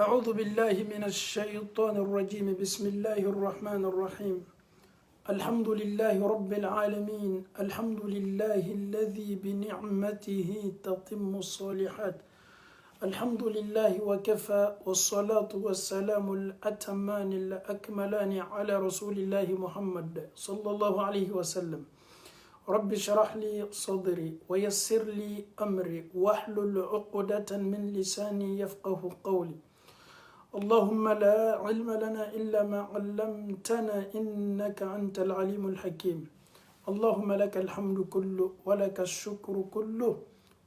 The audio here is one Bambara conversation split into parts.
أعوذ بالله من الشيطان الرجيم بسم الله الرحمن الرحيم الحمد لله رب العالمين الحمد لله الذي بنعمته تتم الصالحات الحمد لله وكفى والصلاة والسلام الأتمان الأكملان على رسول الله محمد صلى الله عليه وسلم رب اشرح لي صدري ويسر لي أمري واحلل عقدة من لساني يفقه قولي اللهم لا علم لنا إلا ما علمتنا إنك أنت العليم الحكيم اللهم لك الحمد كله ولك الشكر كله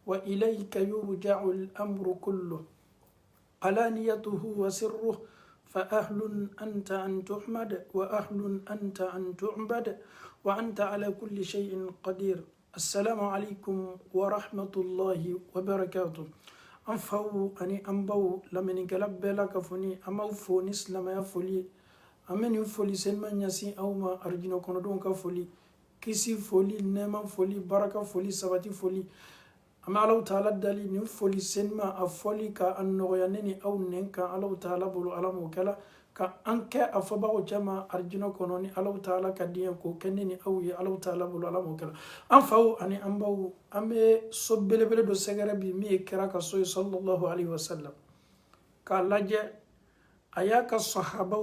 وإليك يرجع الأمر كله علانيته وسره فأهل أنت أن تحمد وأهل أنت أن تعبد وأنت على كل شيء قدير السلام عليكم ورحمة الله وبركاته أنفو أني أنبو لمن قلب بلا كفني أما فوني سلام يفولي أمن يفولي سلمان يسي أو ما أرجنا كندون كفولي كيسي فولي نما فولي بركة فولي سباتي فولي أما الله تعالى دالي نفولي سلما أفولي كأنغيانني أو ننكا الله تعالى بلو على موكلا كأنك أفباو جما أرجنا كنوني الله تعالى كديان كو كنني أو يا الله تعالى بلو على موكلا أنفو أني أنبو أمي صبلي بلي دو سجرة بمي كراك صوي صلى الله عليه وسلم كالاجة أياك الصحابة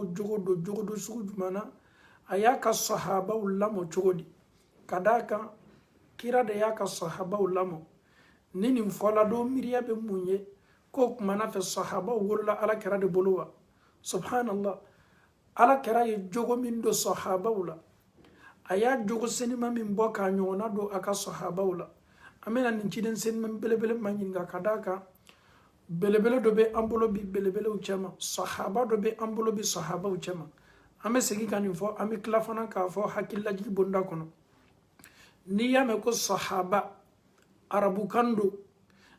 جغدو سوج منا أياك الصحابة لامو جغدي كداكا كيرا دياك الصحابة لامو nini mfola do miriya be munye ko kuma na fe sahaba wurla ala kera de boluwa subhanallah ala kera ye jogo min do sahaba wala aya jogo senima min boka nyona do aka sahaba wala amena nin ciden senima belebele manyinga kadaka belebele do be ambolo bi belebele uchama sahaba do be ambolo bi sahaba uchama ame segi kanin fo ame klafana ka fo hakilla ji bonda kono niya me ko sahaba arabu kando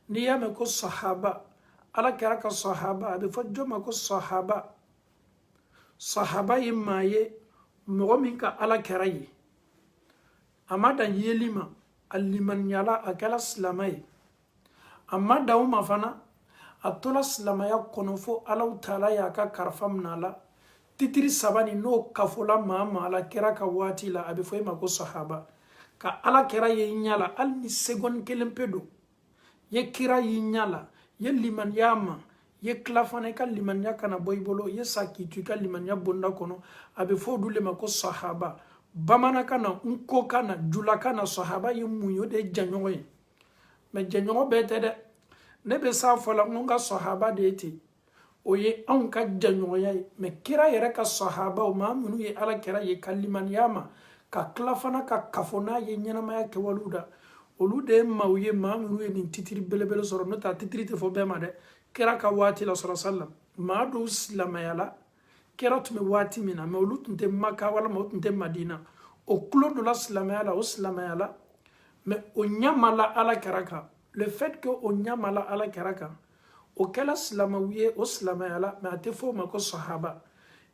niyame ko sahaba ala kera ka sahaba abe fajjoma ko sahaba yimaye mogo min ka ala kera ye amada yelima aliman yala akala silamaye amma dawuma fana atola silamaya kono fo alaw taala ya ka karfam nala titiri sabani no kafola mama ala kera ka wati la abe foyima ko sahaba ka ala kera ye nyala al ni segon kelen pedo ye kira ye nyala ye liman yama ye klafane ka liman ya kana boybolo ye sakitu ka liman ya bonda kono abe fodu le mako sahaba bamana kana unko kana jula kana sahaba ye munyo de janyo ye me janyo bete de ne be sa fola ngonga sahaba de eti oye an ka janyo ye me kira yere ka sahaba o mamunu ye ala kera ye kaliman yama ka klafana ka kafona ye nyanama ya ke waluda olude mawye mamunu ye nin titiri belebele soro nota titiri te fo bema de kera ka wati la soro sallam ma do islamayala kera tume wati mina me olu tunte maka wala ma tunte madina o klo do la islamayala me o nyamala ala keraka le fait que o nyamala ala keraka o kala islamawiye o islamayala me ate fo ma ko sahaba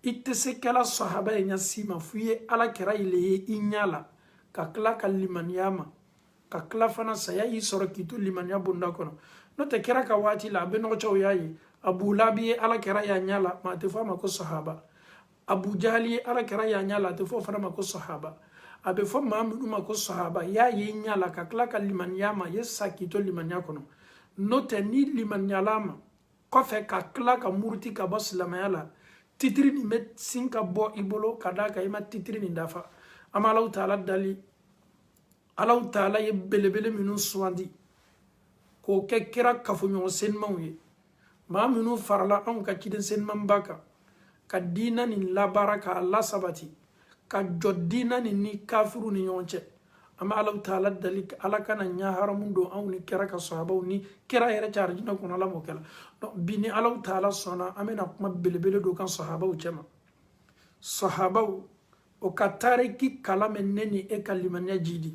itese kala sahaba nya sima fuye ala kera ile inyala ka kla kaliman yama ka kla fana saya yi soro kitu liman ya bunda kono no te kera ka wati la be no chaw yayi abu labi ala kera ya nyala ma te fo ma ko sahaba abu jali ala kera ya nyala te fo fana ma ko sahaba abe fo ma mu ma ko sahaba ya yi nyala ka kla kaliman yama yesa kitu liman ya kono no te ni liman yalama ko fe ka kla ka murti ka baslama yala titiri ni met sinka bo ibolo kadaka ima titiri ni dafa ama Allah taala dali Allah taala ye belebele minu swandi ko ke kira kafunyo senman ye ma minu farla an ka kiden senman baka ka dina ni labaraka Allah sabati ka joddina ni kafiru ni yonche ama Allah taala dali ala kana nya haramundo an ni kira ka sahaba ni kira yere charjina kuna la mokela no bini Allah taala sona amena kuma belebele do kan sahaba u chema sahaba o katare ki kalame neni e kalimanya jidi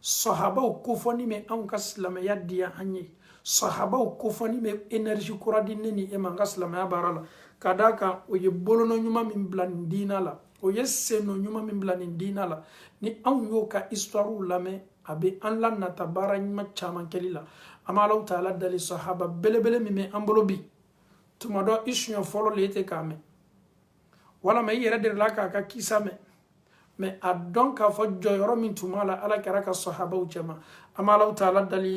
sahaba ko foni me an ka islama yaddiya hanye sahaba ko foni me energy kuradi neni e man ka islama ya barala kadaka o ye bolono nyuma min blandina la o ye seno nyuma min blandina la ni an yo ka histoire lame abe an la nata bara nyuma chaman kelila ama Allah taala dali sahaba belebele mi me ambolobi tuma dɔ i suɲɛ fɔlɔ le tɛ k'a mɛn walama i yɛrɛ de la k'a ka kisa mɛn mais a dɔn k'a fɔ jɔyɔrɔ min tun b'a la ala kɛra ka sahabaw cɛma an bɛ Alahu taala dali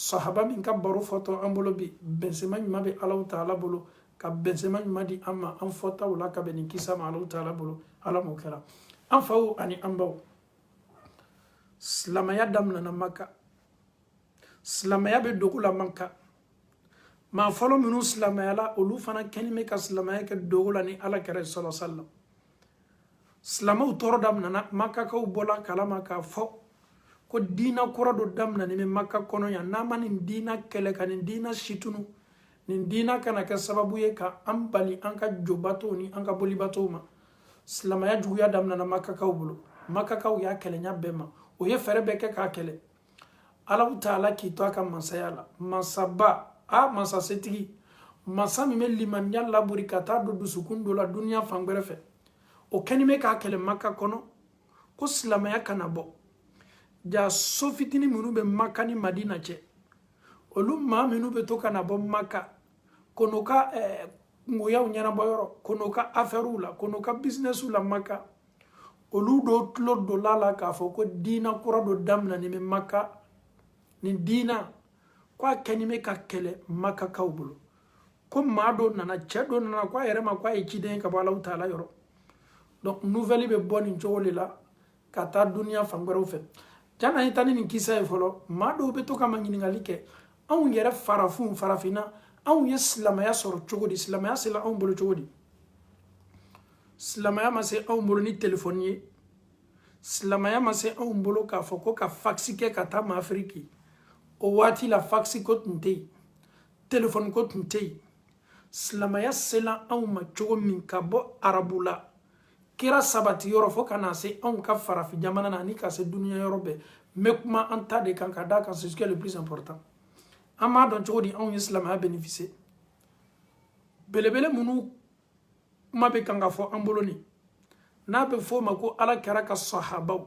sahaba min ka baro fɔtɔ an bolo bi bɛnsɛma ɲuman bɛ Alahu taala bolo ka bɛnsɛma ɲuman di an ma an fɔtaw la ka bɛn nin kisa ma Alahu taala bolo ala m'o kɛra an faw ani an baw silamɛya daminɛna Maka silamɛya bɛ dogo la Maka maa fɔlɔ minnu silamɛyala olu fana kɛlen bɛ ka silamɛya kɛ dogo la ni ala kɛra sallallahu alaihi wasallam silamɛw tɔɔrɔ daminɛna Makakaw bɔla kalama k'a fɔ ko diina kura dɔ daminɛnen bɛ Maka kɔnɔ yan n'an ma nin diina kɛlɛ ka nin diina situnu nin diina kana kɛ sababu ye ka an bali an ka jɔbatow ni an ka bolibatow ma silamɛya juguya daminɛna Makakaw bolo Makakaw y'a kɛlɛɲa bɛɛ ma o ye fɛrɛ bɛɛ kɛ k'a kɛlɛ Alahu taala k'i to a ka masaya la masaba masasetigi masa min bɛ limaniya labori ka taa don dusukun dɔ la duniya fan wɛrɛ fɛ o kɛlen bɛ k'a kɛlɛ Maka kɔnɔ ko silamɛya kana bɔ ja so fitinin minnu bɛ Maka ni Madina cɛ olu maa minnu bɛ to kana bɔ Maka ko n'u ka kungoyaw ɲɛnabɔ yɔrɔ ko n'u ka afɛriw la ko n'u ka bisinɛsiw la Maka olu dɔw tulo donna la k'a fɔ ko diina kura dɔ daminɛnen bɛ Maka nin diina ko a kɛlen bɛ ka kɛlɛ Makakaw bolo ko maa dɔ nana cɛ dɔ nana ko a yɛrɛ ma ko a ye ciden ka bɔ Alahu taala yɔrɔ donc nouvelle bɛ bɔ nin cogo de la ka taa duniya fan wɛrɛw fɛ jana an ye taa ni nin kisa ye fɔlɔ maa dɔw bɛ to ka ma ɲininkali kɛ anw yɛrɛ farafinna anw ye silamɛya sɔrɔ cogo di silamɛya sera anw bolo cogo di silamɛya ma se anw bolo ni telefɔni ye silamɛya ma se anw bolo k'a fɔ ko ka fax kɛ ka taa ma Afiriki o waati la fax ko tun tɛ yen telefɔni ko tun tɛ yen silamɛya sera anw ma cogo min ka bɔ arabu la kira sabati yɔrɔ fo ka na se anw ka farafin jamana na ani ka se duniya yɔrɔ bɛɛ n bɛ kuma an ta de kan ka d'a kan c'est ce qui est le plus important an b'a dɔn cogo di anw ye silamɛya bénéficier belebele minnu kuma bɛ kan ka fɔ an bolo nin n'a bɛ fɔ o ma ko ala kɛra ka sahabaw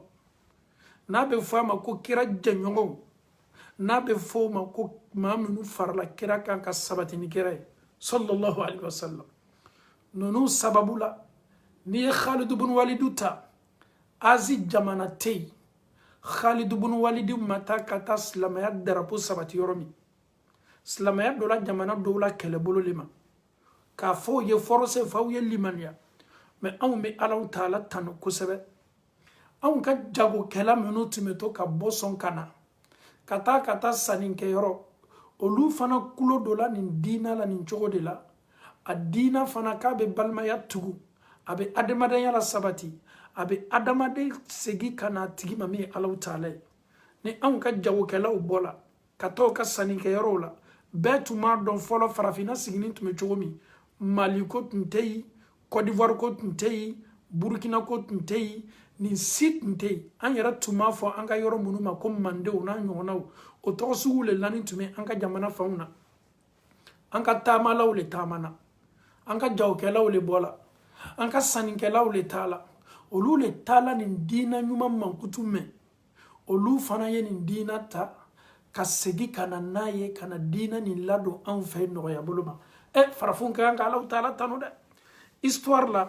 n'a bɛ fɔ a ma ko kira jɛɲɔgɔnw n'a bɛ fɔ o ma ko maa minnu farala kira kan ka sabati ni kira ye sallallahu alaihi wasallam ninnu sababu la n'i ye Khalid ibn Walid ta Azi jamana tɛ yen Khalid ibn Walid ma taa ka taa silamɛya darapo sabati yɔrɔ min silamɛya dɔ la jamana dɔw la kɛlɛbolo le ma k'a fɔ o ye forcé f'aw ye limaniya mais anw bɛ Alahu taala tanu kosɛbɛ anw ka jagokɛla minnu tun bɛ to ka bɔ sɔn ka na ka taa sannikɛyɔrɔ olu fana kulo dɔ la nin diina la nin cogo de la a diina fana k'a bɛ balimaya tugu a bɛ adamadenya la sabati a bɛ adamaden segin ka na a tigi ma min ye Alahu taala ye ni anw ka jagokɛlaw bɔla ka taa u ka sannikɛyɔrɔw la bɛɛ tun b'a dɔn fɔlɔ farafinna siginin tun bɛ cogo min Mali ko tun tɛ yen Côte d'Ivoire ko tun tɛ yen Burkina ko tun tɛ yen nin si tun tɛ yen an yɛrɛ tun b'a fɔ an ka yɔrɔ minnu ma ko mandenw n'a ɲɔgɔnnaw o tɔgɔ sugu le lani tun bɛ an ka jamana fanw na an ka taamalaw le taamana an ka jagokɛlaw le bɔla an ka sannikɛlaw le taala olu le taala nin diina ɲuman mankutu mɛn olu fana ye nin diina ta ka segin ka na n'a ye ka na diina nin ladon anw fɛ nɔgɔya bolo ma farafinw ka kan ka Alahu taala tanu dɛ histoire la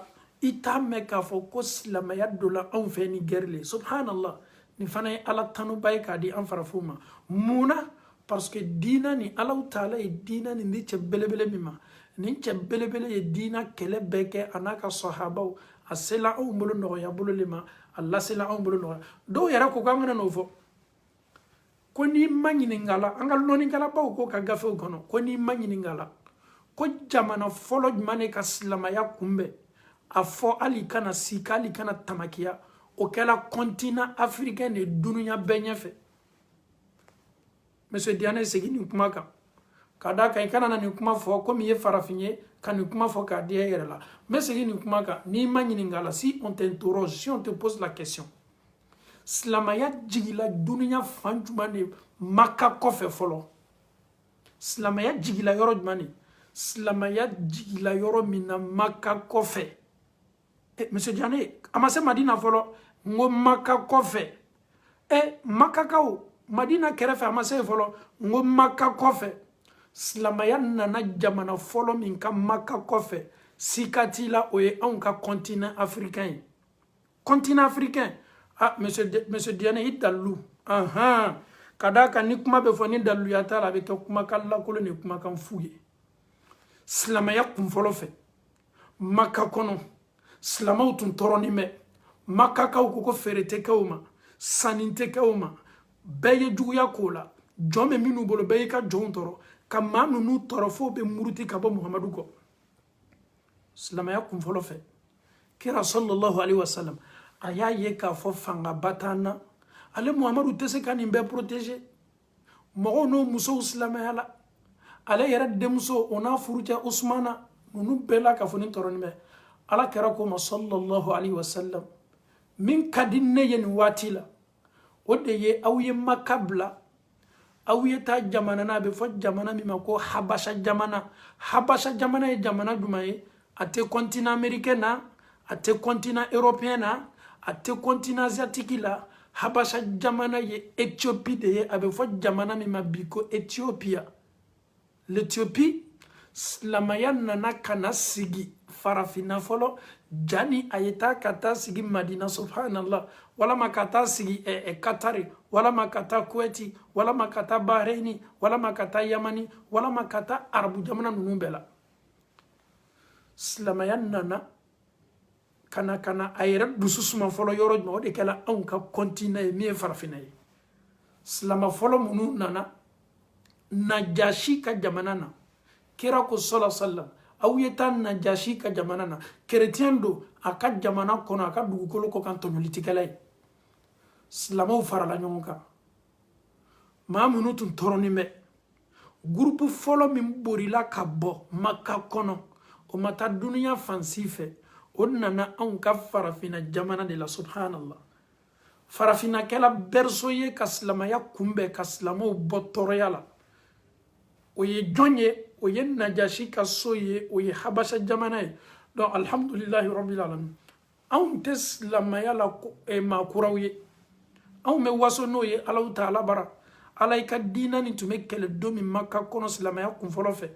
i t'a mɛn k'a fɔ ko silamɛya dɔ la anw fɛ ni guerre le subhanallah nin fana ye ala tanuba ye k'a di an farafinw ma munna parce que diina nin Alahu taala ye diina nin di cɛ belebele min ma nin cɛ belebele ye diina kɛlɛ bɛɛ kɛ a n'a ka sahabaw a sela anw bolo nɔgɔya bolo le ma a lasela anw bolo nɔgɔya dɔw yɛrɛ ko k'an kana n'o fɔ ko n'i ma ɲininka la an ka lɔnnikɛlabaw ko ka gafew kɔnɔ ko n'i ma ɲininka la ko jamana fɔlɔ jumɛn de ka silamɛya kunbɛn a fɔ hali kana sika hali kana tamakiya o kɛra continent africain de dunuya bɛɛ ɲɛfɛ monsieur Diane segin nin kuma kan ka d'a kan i kana na nin kuma fɔ komi i ye farafin ye ka nin kuma fɔ k'a di e yɛrɛ la n bɛ segin nin kuma kan n'i ma ɲininka la si on t'interroge si on te pose la question silamɛya jigila dunuya fan jumɛn de Maka kɔfɛ fɔlɔ silamɛya jigila yɔrɔ jumɛn de silamɛya jigila yɔrɔ min na Maka kɔfɛ monsieur Diane a ma se Madina fɔlɔ n ko Maka kɔfɛ Makakaw Madina kɛrɛfɛ a ma se fɔlɔ n ko Maka kɔfɛ silamaya nana jamana fɔlɔ min ka Maka kɔfɛ sika t'i la o ye anw ka continent africain ye. Continent africain monsieur Diané i dalu ka d'a kan ni kuma bɛ fɔ ni daluya t'a la a bɛ kɛ kumakan lakolon ni kumakan fu ye. Silamaya kun fɔlɔ fɛ Maka kɔnɔ silamaw tun tɔrɔnin bɛ. Makakaw ko ko feere tɛ kɛ o ma, sanni tɛ kɛ o ma, bɛɛ ye juguya k'o la. Jɔn bɛ minnu bolo bɛɛ y'i ka jɔnw tɔrɔ, ka maa ninnu tɔrɔ fo bɛ muruti ka bɔ Muhamadu kɔ. Silamaya kun fɔlɔ fɛ kira sallallahu alaihi wasallam a y'a ye k'a fɔ fangaba t'an na, ale Muhamadu tɛ se ka nin bɛɛ protéger. Mɔgɔw n'o musow silamaya la, ale yɛrɛ denmuso o n'a furucɛ Usmana ninnu bɛɛ la ka fɔ nin tɔrɔnin bɛ. Ala kɛra ko ma sallallahu alaihi wasallam min ka di ne ye nin waati la o de ye aw ye Maka bila, aw ye taa jamana na, a bɛ fɔ jamana min ma ko Habasha jamana. Habasha jamana ye jamana jumɛn ye? A tɛ continent américain na, a tɛ continent européen na, a tɛ continent asiatique la. Habasha jamana ye Éthiopie de ye, a bɛ fɔ jamana min ma bi ko Ethiopia. L'Éthiopie silamaya nana kana sigi farafina fɔlɔ jani a ye taa ka taa sigi Madina, subhanallah, walama ka taa sigi Katari, walama ka taa Kuwaiti, walama ka taa Bahreini, walama ka taa Yamani, walama ka taa arabu jamana ninnu bɛɛ la. Silamaya nana kana a yɛrɛ dusu suma fɔlɔ yɔrɔ jumɛn? O de kɛla anw ka continent ye min ye farafina ye. Silama fɔlɔ minnu nana Najashi ka jamana na, kira ko sallallahu alaihi wasallam aw ye taa Najashi ka jamana na, chrétien do, a ka jamana kɔnɔ a ka dugukolo kɔ kan tɔɲɔlikɛla ye. Silamaw farala ɲɔgɔn kan, maa minnu tun tɔrɔnin bɛ. Groupe fɔlɔ min borila ka bɔ Maka kɔnɔ o ma taa duniya fan si fɛ, o nana anw ka farafina jamana de la, subhanallah. Farafinakɛla berso ye ka silamaya kunbɛn ka silamaw bɔ tɔɔrɔya la. O ye jɔn ye? O ye Najashi ka so ye, o ye Habasha jamana ye. Donc alhamdulillahi rabbil alamin, anw tɛ silamaya la maakuraw ye, anw bɛ waso n'o ye Alahu Taala bara. Ala i ka diina nin tun bɛ kɛlɛ don min Maka kɔnɔ silamaya kun fɔlɔ fɛ.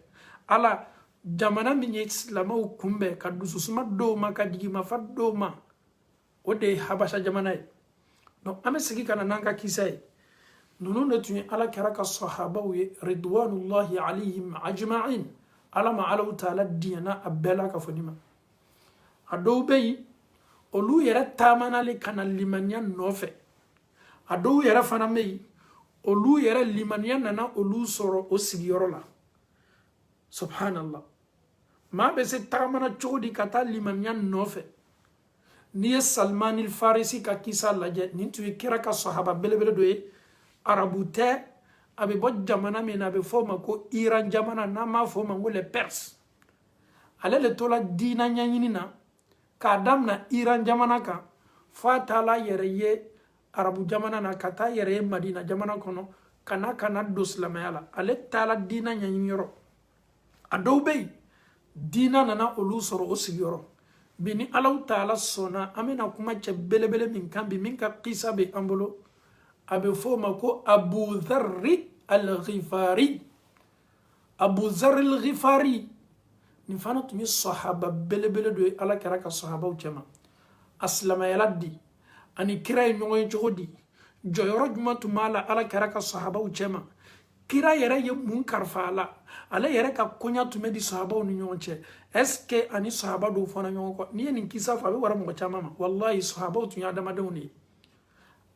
Ala jamana min ye silamaw kunbɛn ka dususuma dɔw ma, ka jigimafa dɔw ma, o de ye Habasha jamana ye. Donc an bɛ segin ka na n'an ka kisa ye. Ninnu de tun ye Ala kɛra ka sahabaw ye ridwanullahi alayhim ajma'in. Ala ma Alahu Taala diɲɛna a bɛɛ la ka fɔ nin ma. A dɔw bɛ yen olu yɛrɛ taamana le ka na limaniya nɔfɛ. A dɔw yɛrɛ fana bɛ yen olu yɛrɛ limaniya nana olu sɔrɔ o sigiyɔrɔ la. Subhanallah. Maa bɛ se taamana cogo di ka taa limaniya nɔfɛ? N'i ye Salman il Farisi ka kisa lajɛ, nin tun ye kira ka sahaba belebele dɔ ye. Arabu tɛ, a bɛ bɔ jamana min na a bɛ fɔ o ma ko Iran jamana, n'an b'a fɔ o ma ko les Perses. Ale le tola diina ɲɛɲini na k'a daminɛ Iran jamana kan fo a taala yɛrɛ ye arabu jamana na, ka taa yɛrɛ ye Madina jamana kɔnɔ, ka na don silamɛya la. Ale taala diina ɲɛɲini yɔrɔ. A dɔw bɛ yen diina nana olu sɔrɔ o sigiyɔrɔ. Bi ni Alahu Taala sɔnna an bɛna kuma cɛ belebele min kan bi, min ka kisa bɛ an bolo, a bɛ fɔ o ma ko Abu Dharri al-Ghifari. Abu Dharri al-Ghifari nin fana tun ye sahaba belebele dɔ ye Ala kɛra ka sahabaw cɛma. A silamayala di, ani kira ye ɲɔgɔn ye cogo di, jɔyɔrɔ jumɛn tun b'a la Ala kɛra ka sahabaw cɛma. Kira yɛrɛ ye mun kalifa a la, ale yɛrɛ ka koɲa tun bɛ di sahabaw ni ɲɔgɔn cɛ. Est-ce que ani sahaba dɔw fana ɲɔgɔn kɔ? N'i ye nin kisa fɔ a bɛ wara mɔgɔ caman ma. Wallahi sahabaw tun ye adamadenw de ye.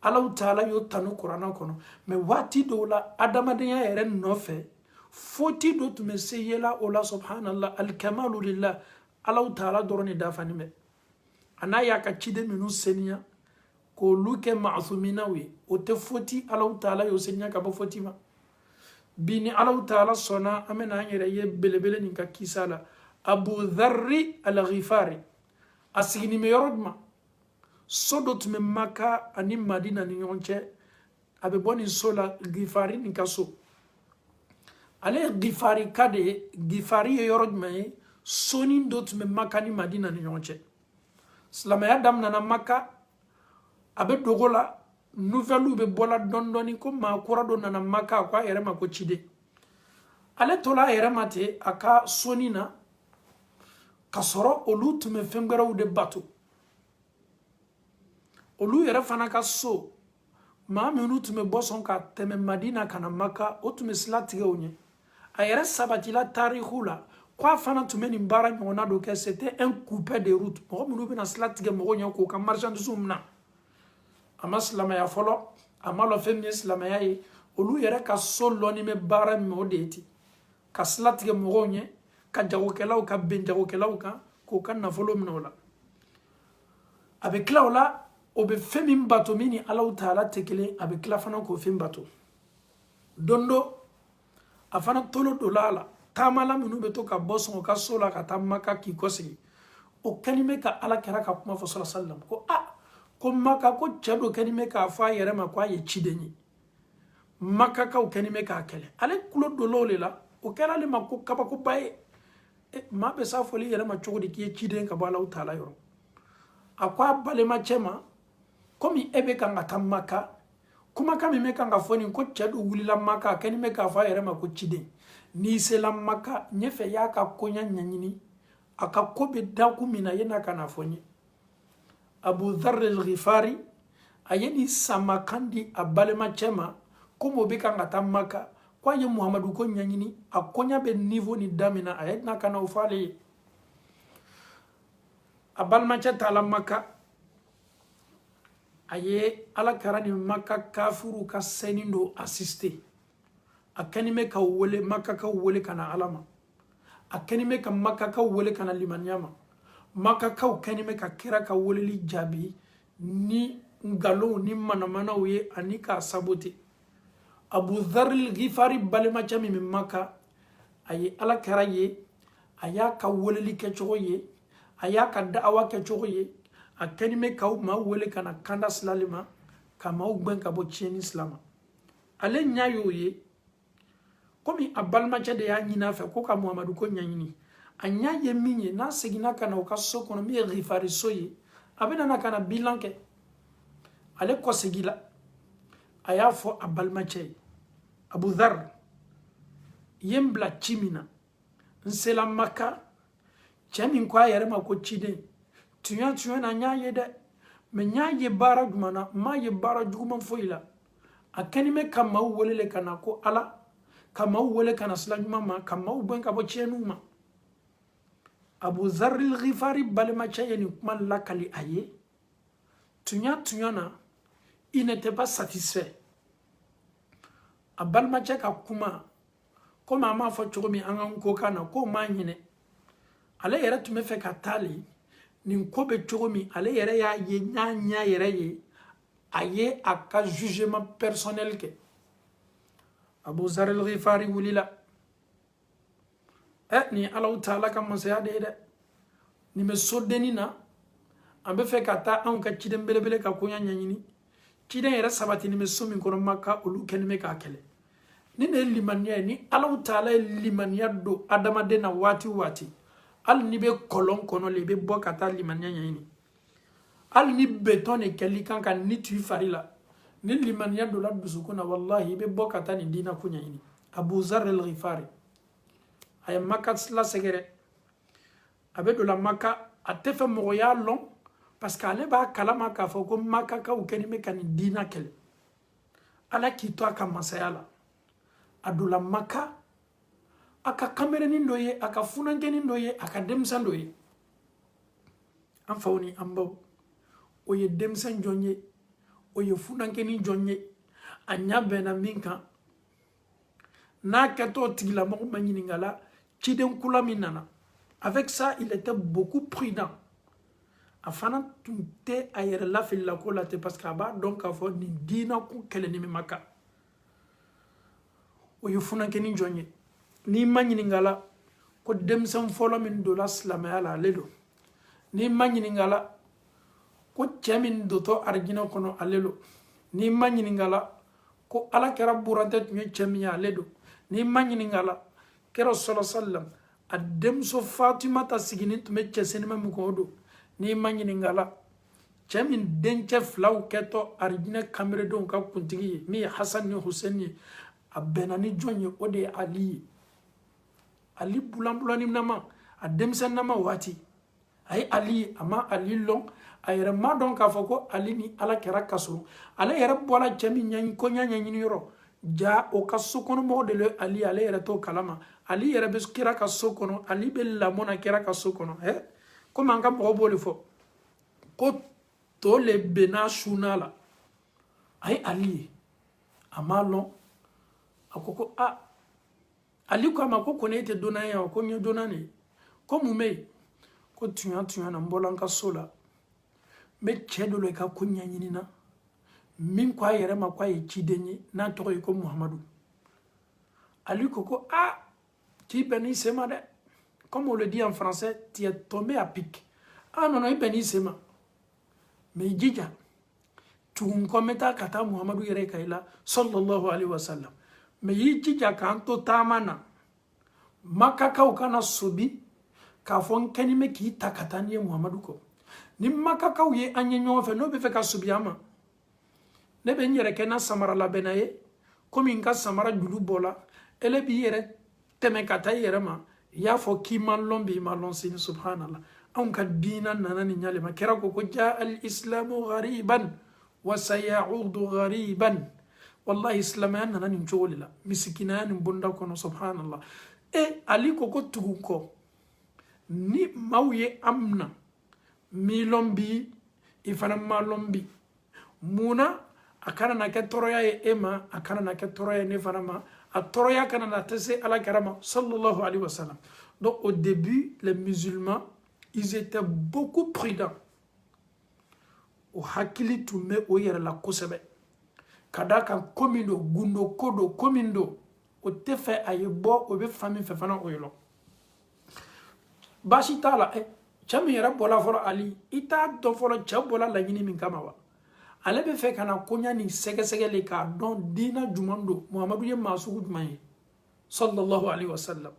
Alahu Taala y'o tanu kuranɛ kɔnɔ, mais waati dɔw la adamadenya yɛrɛ nɔfɛ foti dɔ tun bɛ se yela o la, subhanallah. Al-kamalu lillah, Alahu Taala dɔrɔn de dafanen bɛ. A n'a y'a ka ciden minnu seniya k'olu kɛ ma'asuminaw ye, o tɛ foti. Alahu Taala y'o seniya ka bɔ foti ma. Bi ni Alahu Taala sɔnna an bɛna an yɛrɛ ye belebele nin ka kisa la. Abu Dharri al-Ghifari a siginin bɛ yɔrɔ jumɛn? So dɔ tun bɛ Maka ani Madina ni ɲɔgɔn cɛ. A bɛ bɔ nin so la, Ghifari nin ka so. Ale ye Ghifari ka de ye. Ghifari ye yɔrɔ jumɛn ye? Sonin dɔ tun bɛ Maka ni Madina ni ɲɔgɔn cɛ. Silamɛya daminɛna Maka, a bɛ dogo la, nouvelle bɛ bɔla dɔɔni dɔɔni ko maa kura dɔ nana Maka, ko a yɛrɛ ma ko ciden. ale tola yɛrɛ ma ten a ka soni na ka sɔrɔ olu tun bɛ fɛn wɛrɛw de bato olu yɛrɛ fana ka so maa minnu tun bɛ bɔ sɔn ka tɛmɛ madina ka na maka o tun bɛ sila tigɛ o ɲɛ a yɛrɛ sabatila tariku la k'a fana tun bɛ nin baara ɲɔgɔnna dɔ kɛ c'était un coupé de route mɔgɔ minnu bɛna sila tigɛ mɔgɔw ɲɛ k'u ka marchandise minɛ a ma silamɛya fɔlɔ a ma lɔn fɛn min ye silamɛya ye olu yɛrɛ ka so lɔnni bɛ baara min o de ye ten ka sila tigɛ mɔgɔw ɲɛ ka jagokɛlaw ka ben jagokɛlaw kan k'u ka nafolo minɛ o la a bɛ tila o la o bɛ fɛn min bato min ni Alahu Taala tɛ kelen a bɛ tila fana k'o fɛn bato don dɔ a fana tolo donla a la taamala minnu bɛ to ka bɔ sɔn o ka so la ka taa Maka k'i kɔsegi o kɛlen bɛ ka Alakira ka kuma fɔ sallallahu alaihi wasallam ko ko Maka ko cɛ dɔ kɛlen bɛ k'a fɔ a yɛrɛ ma ko a ye ciden ye Makakaw kɛlen bɛ k'a kɛlɛ ale tulo donla o de la o kɛra ale ma ko kabakoba ye maa bɛ s'a fɔli yɛrɛ ma cogo di k'i ye ciden ka bɔ Alahu Taala yɔrɔ a ko a balimacɛ ma komi e bɛ kan ka taa Maka kumakan min bɛ kan ka fɔ nin ko cɛ dɔ wulila Maka a kɛlen bɛ k'a fɔ a yɛrɛ ma ko ciden n'i sela Maka ɲɛfɛ y'a ka koɲɛ ɲɛɲini a ka ko bɛ daku min na yan'a ka na fɔ n ye Abu Dharr al-Ghifari a ye nin samakan di a balimacɛ ma komi o bɛ kan ka taa Maka ko a ye Muhamadu ko ɲɛɲini a koɲɛ bɛ niveau ni da min na a ye na ka na o fɔ ale ye a balimacɛ taala Maka a ye Alakira ni Maka kafiru ka seni dɔ assiste a kɛlen bɛ ka wele Makakaw wele ka na Ala ma a kɛlen bɛ ka Makakaw wele ka na limaniya ma Makakaw kɛlen bɛ ka kira ka weleli jaabi ni nkalonw ni manamanaw ye ani k'a saboter Abu Dharr al-Ghifari balimacɛ min bɛ Maka a ye Alakira ye a y'a ka weleli kɛcogo ye a y'a ka da'awa kɛcogo ye a kɛlen bɛ ka maaw wele ka na kanda silali ma ka maaw gɛn ka bɔ tiɲɛni sila ma ale ɲɛ y'o ye komi a balimacɛ de y'a ɲini a fɛ ko ka Muhamadu ko ɲɛɲini a ɲɛ ye min ye n'a seginna ka na o ka so kɔnɔ min ye Ghifari so ye a bɛ na ka na bilan kɛ ale kɔsegila a y'a fɔ a balimacɛ ye Abu Dharr i ye n bila ci min na n sela Maka cɛ min ko a yɛrɛ ma ko ciden tuɲɛ na n y'a ye dɛ mɛ n y'a ye baara jumɛn na n m'a ye baara juguman foyi la a kɛlen bɛ ka maaw wele ka na ko Ala ka maaw wele ka na sila ɲuman ma ka maaw gɛn ka bɔ tiɲɛniw ma Abu Dharr al-Ghifari balimacɛ ye nin kuma lakali a ye tuɲɛ na il n'était pas satisfait a balimacɛ ka kuma komi an m'a fɔ cogo min an ka ko kan na k'o m'a ɲinɛ ale yɛrɛ tun bɛ fɛ ka taa le nin ko bɛ cogo min ale yɛrɛ y'a ye n'a ɲɛ yɛrɛ ye a ye a ka jugement personnel kɛ Abu Dharr al-Ghifari wulila nin ye Alahu Taala ka masaya de ye dɛ nin bɛ sodenni na an bɛ fɛ ka taa anw ka ciden belebele ka koɲɛ ɲɛɲini ciden yɛrɛ sabati nin bɛ so min kɔnɔ Maka olu kɛlen bɛ k'a kɛlɛ ni ne ye limaniya ye ni Alahu Taala ye limaniya don adamaden na waati o waati hali ni bɛ kɔlɔn kɔnɔ le i bɛ bɔ ka taa limaniya ɲɛɲini hali ni beton de kɛl'i kan ka ni tu i fari la ni limaniya donna dusukun na wallahi i bɛ bɔ ka taa nin diina ko ɲɛɲini Abu Dharr al-Ghifari a ye Maka lasɛgɛrɛ a bɛ don la Maka a tɛ fɛ mɔgɔ y'a lɔn parce que ale b'a kalama k'a fɔ ko Makakaw kɛlen bɛ ka nin diina kɛlɛ Ala k'i to a ka masaya la a don la Maka a ka kamerenin dɔ ye a ka funankɛnin dɔ ye a ka denmisɛn dɔ ye an faw ni an baw o ye denmisɛn jɔn ye o ye funankɛnin jɔn ye a ɲa bɛnna min kan n'a kɛtɔ tigilamɔgɔ ma ɲininka la ciden kula min nana avec ça il était beaucoup prudent a fana tun tɛ a yɛrɛ lafilila ko la ten parce que a b'a dɔn k'a fɔ nin diina ko kɛlɛni min ma kan o ye funankɛnin jɔn ye n'i ma ɲininka la ko denmisɛn fɔlɔ min donna silamɛya la ale don n'i ma ɲininka la ko cɛ min dotɔ arijinɛ kɔnɔ ale don n'i ma ɲininka la ko Alakira burantɛ tun ye cɛ min ye ale don n'i ma ɲininka la kira sallam a denmuso Fatumata siginin tun bɛ cɛsenima min kan o don n'i ma ɲininka la cɛ min dencɛ filaw kɛtɔ arijinɛ kameredenw ka kuntigi ye min ye Hasan ni Husaini ye a bɛnna ni jɔn ye o de ye Ali ye ali bulani nama a demsen nama wati ay ali ama ali long ayere ma don ka foko ali ni ala kera kasuru ala yere bola chami nyanyi ko nyanyi yoro ja o kasukono modele ali ala yere to kalama ali yere be kira kasukono ali be la mona kira kasukono ko manga mo bole fo ko to le bena shunala ay ali amalo akoko ali ko ma ko konete donaya ko nyo donane ko mume ko tuya na mbolanka sola me chedolo ka kunya nyinina min kwa yere ma kwa yichidenye na to ko Muhammadu ali ko tu beni sema de comme on le dit en français tu es tombé à pic non beni sema me jija tu kometa kata Muhammadu yere kaila sallallahu alaihi wasallam me yijija kanto tamana makaka ukana subi ka fon kenime ki takatani Muhammadu ko ni makaka uye anye nyofe no be fe ka subiama ne be nyere kena samara la benaye komi nka samara julu bola ele bi yere teme kata yere ma ya fo ki man lombi ma lonsini subhanallah an ka dina nanani nyale ma kera ko ja al islamu ghariban wa sayaudu ghariban wallahi islaman nanani njolila misikina ni bunda kono subhanallah ali ko tuguko ni mawye amna milombi ifana malombi muna akana na ke toroya ema akana na ke toroya ne fana ma a toroya kana na tese ala karama sallallahu alaihi wasallam. Donc au début les musulmans ils étaient beaucoup prudents o hakili tume o yere la kosebe kada kan komindo gundo kodo komindo o tefe ayebo o be fami fe fana o yelo bashi tala chami yera bola folo ali ita do folo chabola la nyini min kama wa ale be fe kana konya ni sege sege le ka don dina jumando Muhammadu ye masugu jumaye sallallahu alaihi wasallam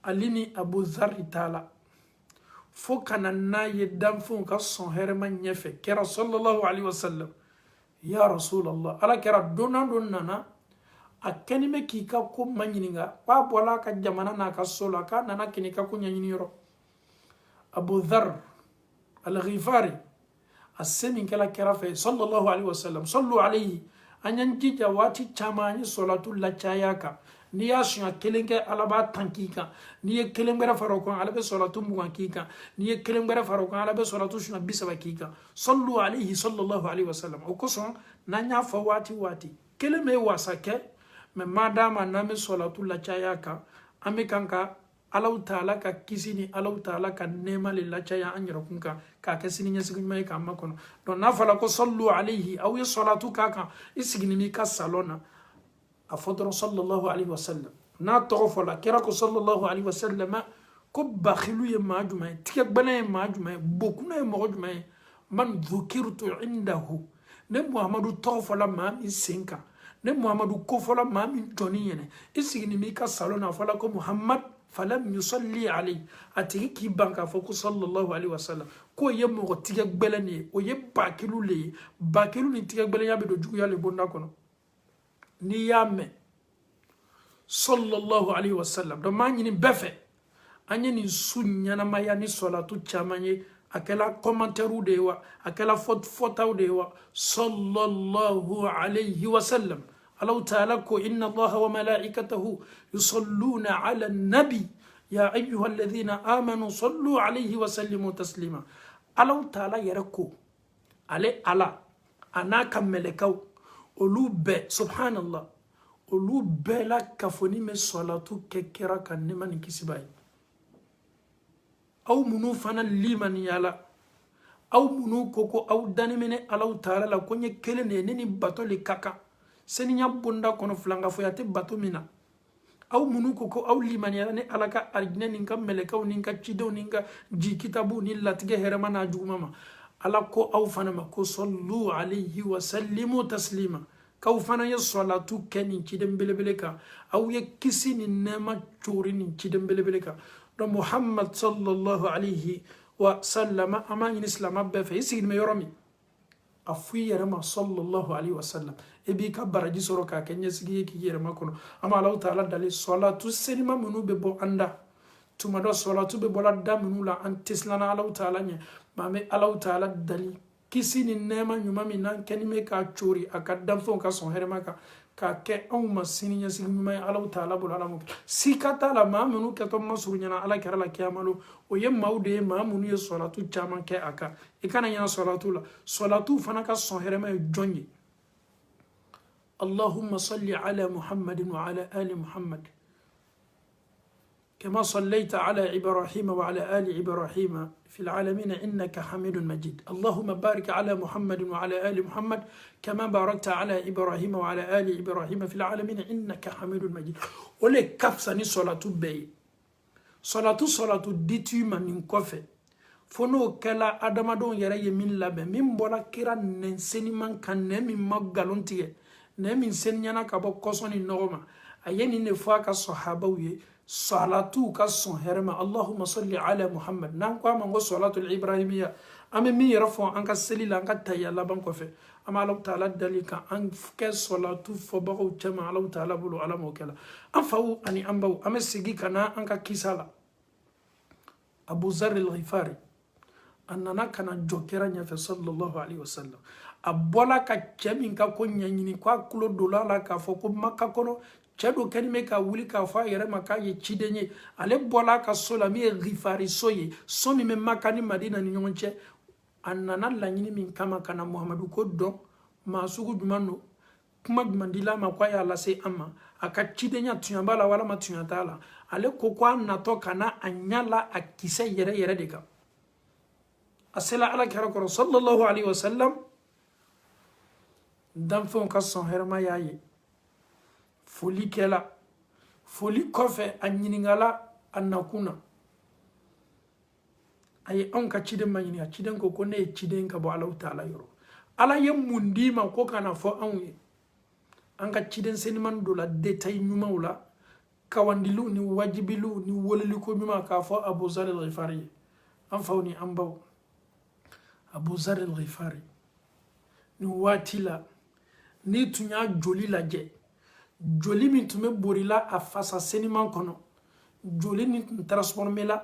ali ni Abu Dharr tala fo kana na ye danfo ka son herma nyefe kera sallallahu alaihi wasallam ya rasulullah ala kera donando nana akenime kika ko manyininga wa bola ka jamana na ka sola ka nana kinika ko nyanyini yoro Abu Dharr al-Ghifari asemi kala kera fe sallallahu alaihi wasallam sallu alaihi anyanji jawati chamani salatu la chayaka ni ya sunya kelenge alaba tankika ni ye kelengere farokon alabe salatu mugankika ni ye kelengere farokon alabe salatu shuna bisaba kika sallu alaihi sallallahu alaihi wasallam o ko son nanya fa wati keleme wasake me madama nami salatu la chayaka amikanka alau taala ka kisini alau taala ka nema lilla chaya anyira kunka ka kesini nyasigu mai ka makono don na fala ko sallu alaihi aw ya salatu kaka isigni mi ka salona afodro sallallahu alaihi wasallam na tofola kira ko sallallahu alaihi wasallam ko bakhilu ya majuma tiya bana ya majuma bokuna ya majuma man dhukirtu indahu ne Muhammadu tofola ma mi sinka ne Muhammadu kofola ma mi toniyene isigni mi ka salona fala ko Muhammad falam yusalli alayhi atiki ki banka foko sallallahu alaihi wasallam ko yemo ko tiga gbelani o ye bakilu ni tiga gbelani ya be do jugu ya le bonna kono ni yame sallallahu alaihi wasallam do manyi ni befe anye ni sunya na maya ni salatu chamanye akela commentaire de wa akela fotaw de wa sallallahu alaihi wasallam الله تعالى إن الله وملائكته يصلون على النبي يا أيها الذين آمنوا صلوا عليه وسلموا تسليما الله تعالى يركو علي على أنا كملكو أولوب سبحان الله أولوب لا كفوني من صلاة ككرا كنما نكسباي أو منو فنا لمن يلا أو منو كوكو أو داني من الله تعالى لو كوني كلني نني باتولي كاكا seninya bunda kono flanga fo yate bato mina au munuko ko au limani ne alaka arjine ninka meleka ninka chido ninka ji kitabu ni latige herama na jumama alako au fana mako sallu alayhi wa sallimu taslima ka fana ya salatu kenin chidem belebeleka au ye kisi ni nema churi ni chidem belebeleka do Muhammad sallallahu alayhi wa sallama amani islam abbe fe sigin me yoromi afi yarama sallallahu alaihi wasallam ebi ka baraji soro ka kenya sigi ki yarama kono ama Allah taala dali salatu senima munu be bo anda tuma do salatu be bola damunu la an tislana Allah taala nya mame Allah taala dali kisi ni nema nyuma mi nan kenime ka chori akadam fon ka son herema ka ke on masini nya sigi nyuma Allah taala bol alamu sikata la mamunu ke to masuru nya ala kara la kiyamalo o ye maude mamunu ye salatu chama ke aka ikana nya salatu la salatu fana ka son herema jonyi اللهم صل على محمد وعلى آل محمد كما صليت على إبراهيم وعلى آل إبراهيم في العالمين إنك حميد مجيد اللهم بارك على محمد وعلى آل محمد كما باركت على إبراهيم وعلى آل إبراهيم في العالمين إنك حميد مجيد ولك كفسني صلاة بي صلاة ديتي من كفه fono kala adamadon yara ye min labe min bola kira nenseni man kan ne min magalontiye ne min senyana ka bo kosoni noma ayeni ne fa ka sahaba wiye salatu ka son herma allahumma salli ala muhammad nan kwa mango salatu al-ibrahimiyya ame mi yarfo an ka selila an ka tayalla ban ko fe ama allah taala dalika an ke salatu fo ba ko chama allah taala bulu ala mo kala an fawu ani ambaw ame sigi kana an ka kisala abu zar al-ghifari annana kana jokera nya fe sallallahu alaihi wasallam abola ka chemin ka ko nyanyini kwa kulo dolala ka fo ko makka kono chedo kanime ka wuli ka fa yere maka ye chidenye ale bola ka sola mi Ghifari soye somi me makani madina ni nyonche annana la nyini min kama kana muhammadu ko don masugu jumano kuma jumandila makwa ya la se amma aka chidenya tuyambala wala matuyatala ale ko kwa natoka na anyala akise yere deka asela ala kara sallallahu alaihi wasallam dan fon ka son herma yaye foli kela foli kofe anyiningala annakuna ay on ka ciden manyini a ciden ko ne ciden ka bo Allah taala yoro ala yem mundima ko kana fo anwe an ka ciden seniman dola detay nyumawla kawandilu ni wajibilu ni woleli ko nyuma ka fo Abu Zar al-Ghifari an fawni an baw Abu Zar al-Ghifari ni watila ni tunya joli laje joli min tume borila a fasa seniman kono joli ni transformela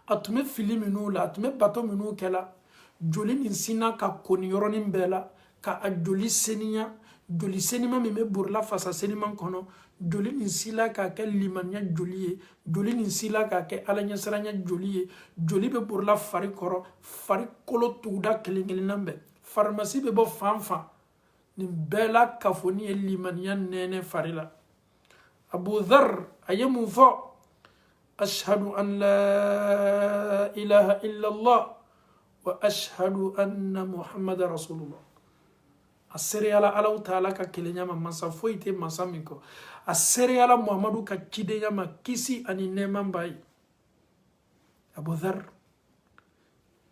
atume filimi no la atume bato minu kela joli ni sina ka koni yoroni bela ka a joli seniya joli senima mi me borila fasa seniman kono joli ni sila ka ke limanya joli joli ni sila ka ke alanya saranya joli joli be borila fari koro fari kolo tuda kelingelinambe pharmacie be bo fanfa ni bela kafoni limanya nene farila Abu Dharr ayemu fo ashhadu an la ilaha illa Allah wa ashhadu anna Muhammadar Rasulullah asere ala Allah taala ka kelenya masa foite masamiko asere ala Muhammadu ka kidenya makisi ani nema mbai Abu Dharr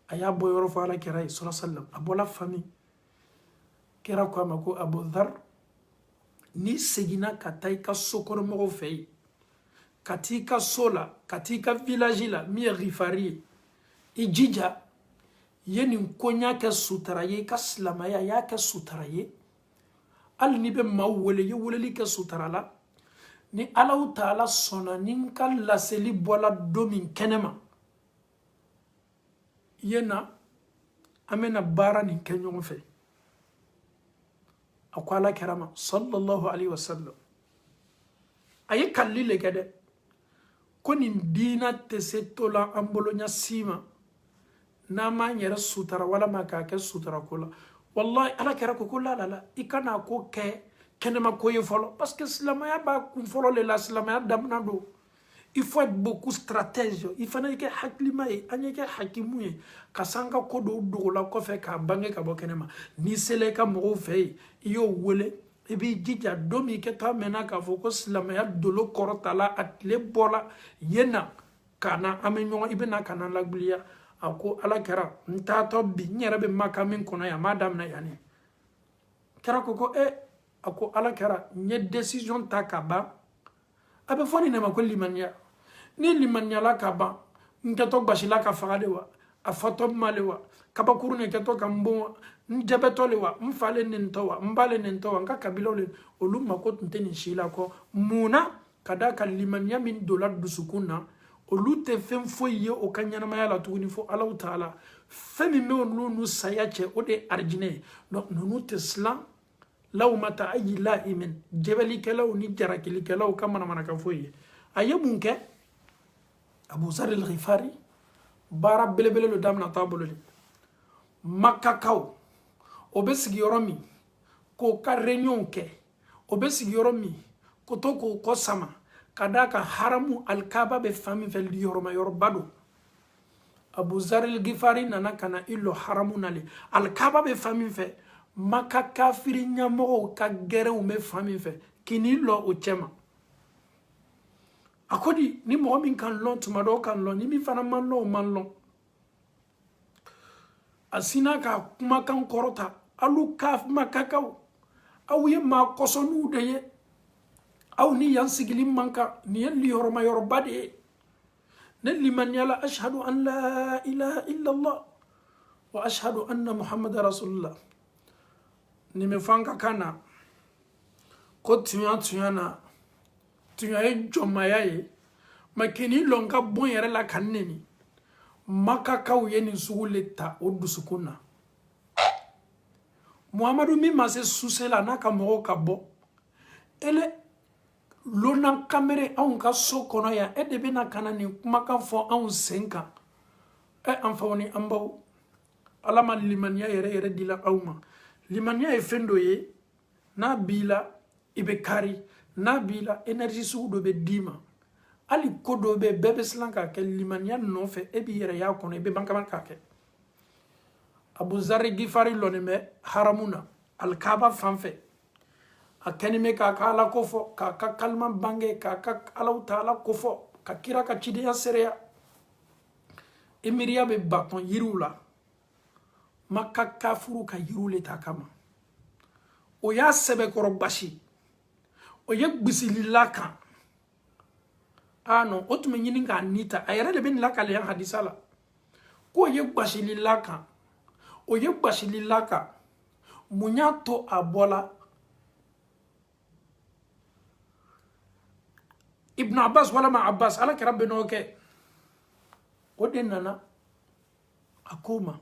aya boyoro fa ala kirai sallallahu alaihi wasallam abola fami kera kwa mako Abu Dharr ni segina katai ka sokoro mo fei katika sola katika village la mi Ghifari ijija yeni konya ka sutaraye ka slamaya ya ka sutaraye al ni be mawwele ye woleli ka sutarala ni Allah taala sona nin ka laseli bola domin kenema yena amena bara ni kenyo fe akwala kerama sallallahu alaihi wasallam aye kallile gade koni dina tesetola ambolonya sima nama nyera sutara wala makake sutara kola wallahi ala kera ko kula la ikana ko ke kenema ko yefolo parce que islamaya ba kun folo le la islamaya damna do il faut être beaucoup stratège il faut que haklima e anyeke hakimu e kasanga ko do dogola ko fe ka bange ka bokenema ni sele ka mo fe iyo wole e bi jija domi ke ta mena ka foko islamaya dolo korotala atle bola yena kana amenyo ibena kana lagbulia ako ala kera nta to bi nyere be makamin kono ya madam na yani kera ko ako ala kera nye decision takaba abe foni ne makoli manya ni limanya la kaba nka to bashila ka fagade wa a foto malewa kabakuru ne keto kambo njabeto lewa mfale nentowa mbale nentowa nka kabila le oluma ko nteni shila ko muna kadaka limanya min dollar dusukuna olute fem foye o kanyana mayala tuguni fo Allah taala femi me onu sayache ode arjine no nonu tesla law mata ayi laimin jebeli kelaw ni jarakili kelaw kamana manaka foye ayemunke Abu Zar al-Ghifari bara belebele lo damna tabolo le makakaw obesigi yoromi ko ka réunion ke obesigi yoromi ko to ko sama kadaka haramu al-Kaaba be fami fel yoroma yorbado Abu Zar al-Ghifari nana kana illo haramu nale al-Kaaba be fami fe maka kafiri nyamo ka gere me fami fe kini lo o chema akodi ni mo min kan lon tumado kan lon ni mi fana man lon asina ka kuma kan korota alu kaf makakaw aw ye ma kosonu de ye aw ni yan sigili manka ni li yoroma yorbade ne liman yala ashhadu an la ilaha illa allah wa ashhadu anna muhammad rasulullah ni me fanka kana ko tuyana tuyaye jomaya ye makeni longa bon yere la kanneni makakaw ye ni suguleta o dusukuna Muhammadu mi ma se susela na ka mogo ka bo ele lona kamere an ka so kono ya e de bena kana ni kuma kan fo an senka e an fawni an baw alama limaniya yere dila awma limaniya e fendo ye na bila ibe kari na bila energy su do be dima ali kodo be bebe slanka ke limaniya no fe e bi yere ya kono e be bankaman ka ke Abu Zar al-Ghifari loneme haramuna al-Kaaba fanfe akenime ka kala kofo ka kalma bange ka Allah taala kofo ka kira ka chidiya sereya emiriya be baton yirula makka kafuru ka yirule takama o ya sebe korobashi o ye gbisilila kan ano otume nyini nga nita ayere le ben lakale ya hadisala ko ye gbasilila kan o ye gbasilila kan munyato abola Ibn Abbas wala ma Abbas ala ke rabbe no ke o den nana akoma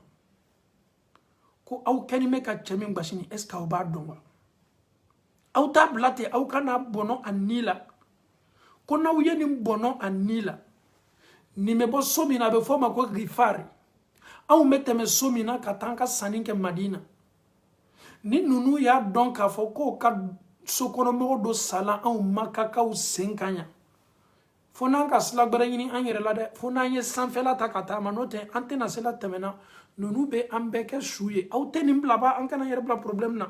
ko aw kanime ka chemi gbasini eska o ba donwa aw tablate aw kana bono anila ko na uyeni bono anila ni me bo somina be foma ko Ghifari aw meteme somina katanka saninke Madina ni nunu ya donc afo ko ka sokono mo do sala aw makaka u senkanya fona ka slagbara yini an yere la de fona ye sanfela ta kata manote antena sela temena nunu be ambeke shuye aw tenim blaba an kana yere bla problem na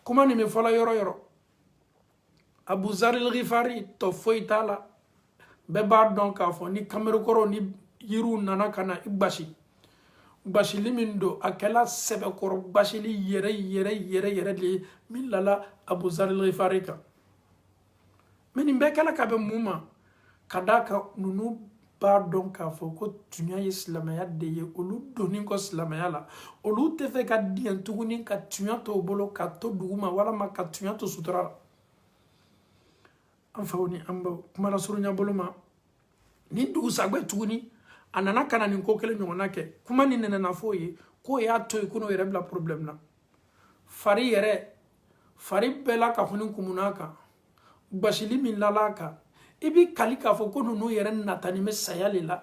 kuma ni me fola yoro Abu Zar al-Ghifari to foitala be ba donc afo ni kamero koro ni yiru nana kana ibashi bashili mindo akela sebe koro bashili yere li milala Abu Zar al-Ghifari ka meni mbekala ka be muma kadaka nunu ba donc afo ko tunya islamaya de ye olu doni ko islamaya la olu te fe ka dien tuguni ka tunya to bolo ka to duguma wala ma ka tunya to sutura amfawni amba kuma la surunya bolo ma ni dugu sagbe tuguni anana kana ni ko kele nyona ke kuma ni nena na foye ko ya to ikuno yere bla problem na fari bela ka funi kumunaka bashili min lalaka ibi kalika fo ko no yere natani me sayalila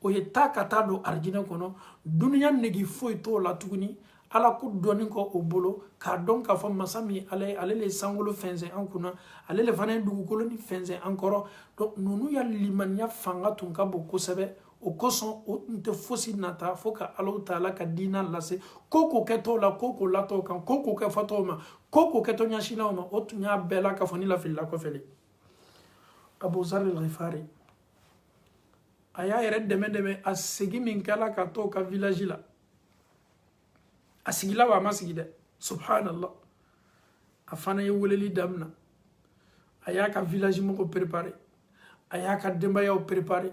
o ye takata do arjina kono dunya negi foy to la tuguni ala ku doni ko o bolo ka don ka fo masami ale le sangolo fenze ankuna ale le fana dugu koloni fenze ankoro donc nunu ya limanya fanga tun ka bo ko sebe o koson o nte fosi nata foka Allah taala ka dina lase koko keto la koko lato kan koko ke fatoma koko keto nyashila ma o tunya bela ka foni la filla ko fele Abu Zar al-Ghifari aya yere deme asigi min kala ka to ka village la asigila wa masigide subhanallah afana ye woleli damna aya ka village mo ko préparer aya ka demba ya préparer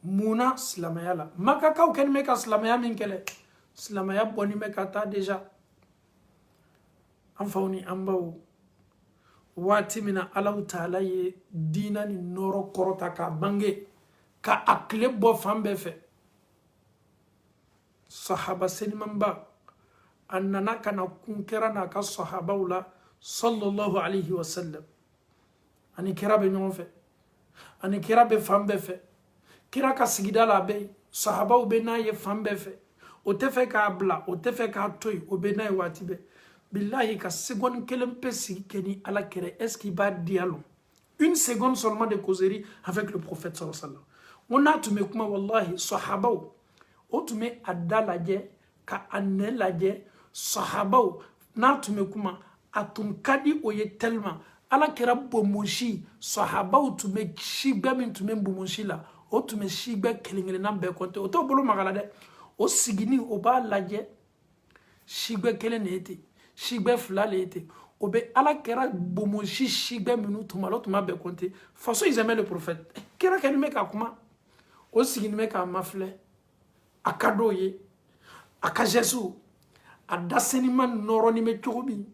muna silamaya la maka kaw ken me ka silamaya min kele silamaya boni me ka ta deja an fawni an baw wati mina Allahu taala ye dina ni noro korota ka bange ka akle bo fambe fe sahaba senimamba annana kana kunkera na ka sahaba wala sallallahu alayhi wa sallam ani kira be ñoŋ fe ani kira be fambe fe kira ka sigida la be sahaba be na ye fambe fe o te fe ka bla o te fe ka toy o be na ye wati be billahi ka seconde kelen pe sigi keni ala kere est-ce qu'il va dialogue une seconde seulement de causerie avec le prophète sallallahu alayhi wa sallam on a tume kuma wallahi sahaba o tume adda laje ka anne laje sahaba na tume kuma atum kadi o ye tellement ala kera bomoshi sahaba tume shigba min tume bomoshi la o tume shigba kelingere na be konte o to bolo magala de o sigini o ba laje shigba kelen ete shigba flale ete o be ala kera bomoshi shigba minu tuma lo tuma be konte façon ils aimaient le prophète kera ken me ka kuma o sigini me ka mafle akadoye akajesu adasenima noroni me chobi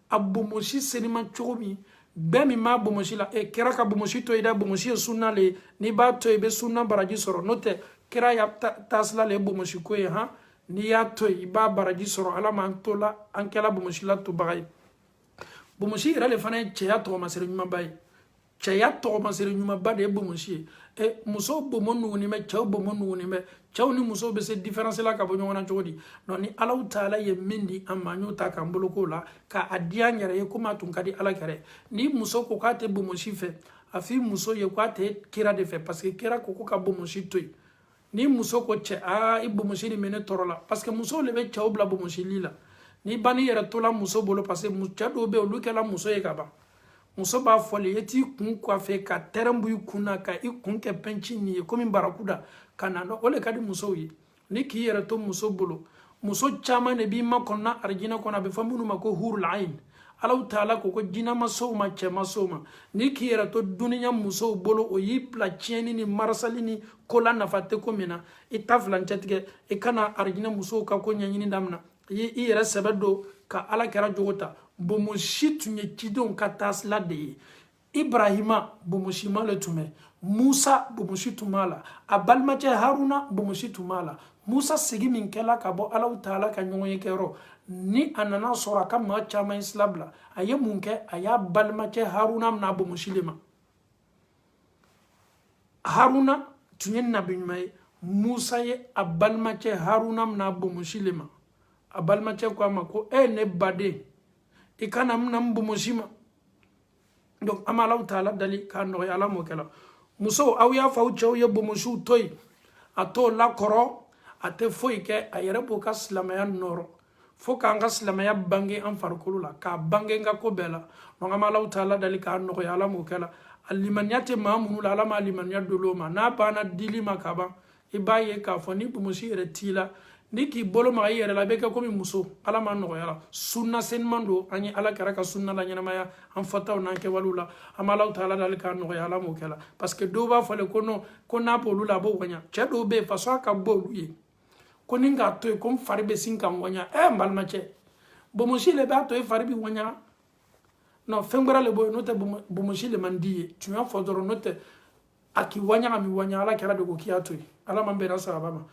abomoshi senima chobi bemi ma bomoshi la e kera ka bomoshi to ida bomoshi sunna le ni ba to be sunna baraji soro note kera ya tasla le bomoshi ko ha ni ya to ba baraji soro ala man to la ankela bomoshi la to bagay bomoshi ira le fana che ya to masere nyuma bay che ya to masere nyuma ba de bomoshi e muso bomonu ni me chaw bomonu ni me chaw ni muso be se différence la ka bo nyona jodi non ni ala taala ye mindi amanyo ta ka mbolo la ka adia nyere ye kuma tun kadi ala kare ni muso ko ka te bomoshi fe afi muso ye ko te kira de fe parce que kira ko ka bomoshi toy ni muso ko che a i bomoshi ni mene torola parce que muso le be chaw bla bomoshi lila ni bani yere tola muso bolo parce que mucha do be lu kala muso ye ka ba muso ba fole yeti kun kwa fe ka terambu kuna ka i kun ke penchi ni komi barakuda kana no ole kadi muso yi ni ki yere to muso bolo muso chama ne bi ma konna arjina kona be famunu mako hurul ain alaw taala ko jina maso ma chema soma ni ki yere to duniya muso bolo o yi pla chieni ni marsali ni kola na fatte ko mina itaflan chatge e kana arjina muso ka ko nyanyini damna yi yere sabedo ka ala kera jogota bomoshi tunye kidon katas la de Ibrahima bomoshi male tume Musa bomoshi tumala abalmache Haruna bomoshi tumala Musa sigi min kela ka bo ala taala ka nyonye kero ni anana sora ka ma chama islabla aye munke aya balmache Haruna na bomoshi lema Haruna tunye nabi nyume Musa ye abalmache Haruna na bomoshi lema abalmache kwa mako ne bade ikana mna mbumoshima donc amala taala dali ka no yala mo kala muso aw ya faw chaw ye bomoshu toy ato la koro ate foike ayere boka slamaya noro foka nga slamaya bangi an farkulula ka bangi nga ko bela no amala taala dali ka no yala mo kala alimanyate mamunu la ma alimanya doloma na bana dili makaba ibaye ka foni bomoshi retila niki bolo ma yere la beka komi muso ala man no yala sunna sen mando ani ala karaka sunna la nyana maya am fataw nanke walula amala taala dal ka no yala mo kala parce que do ba fale kono ko na polu la bo wanya che do be faso ka bo yi ko ninga to ko farbe sinka wanya mbal ma che bo mo shile ba to farbi wanya no fembara le bo note bo mo shile mandie tu en fodoro note aki wanya mi wanya ala kala de ko kiato ala man be rasa baba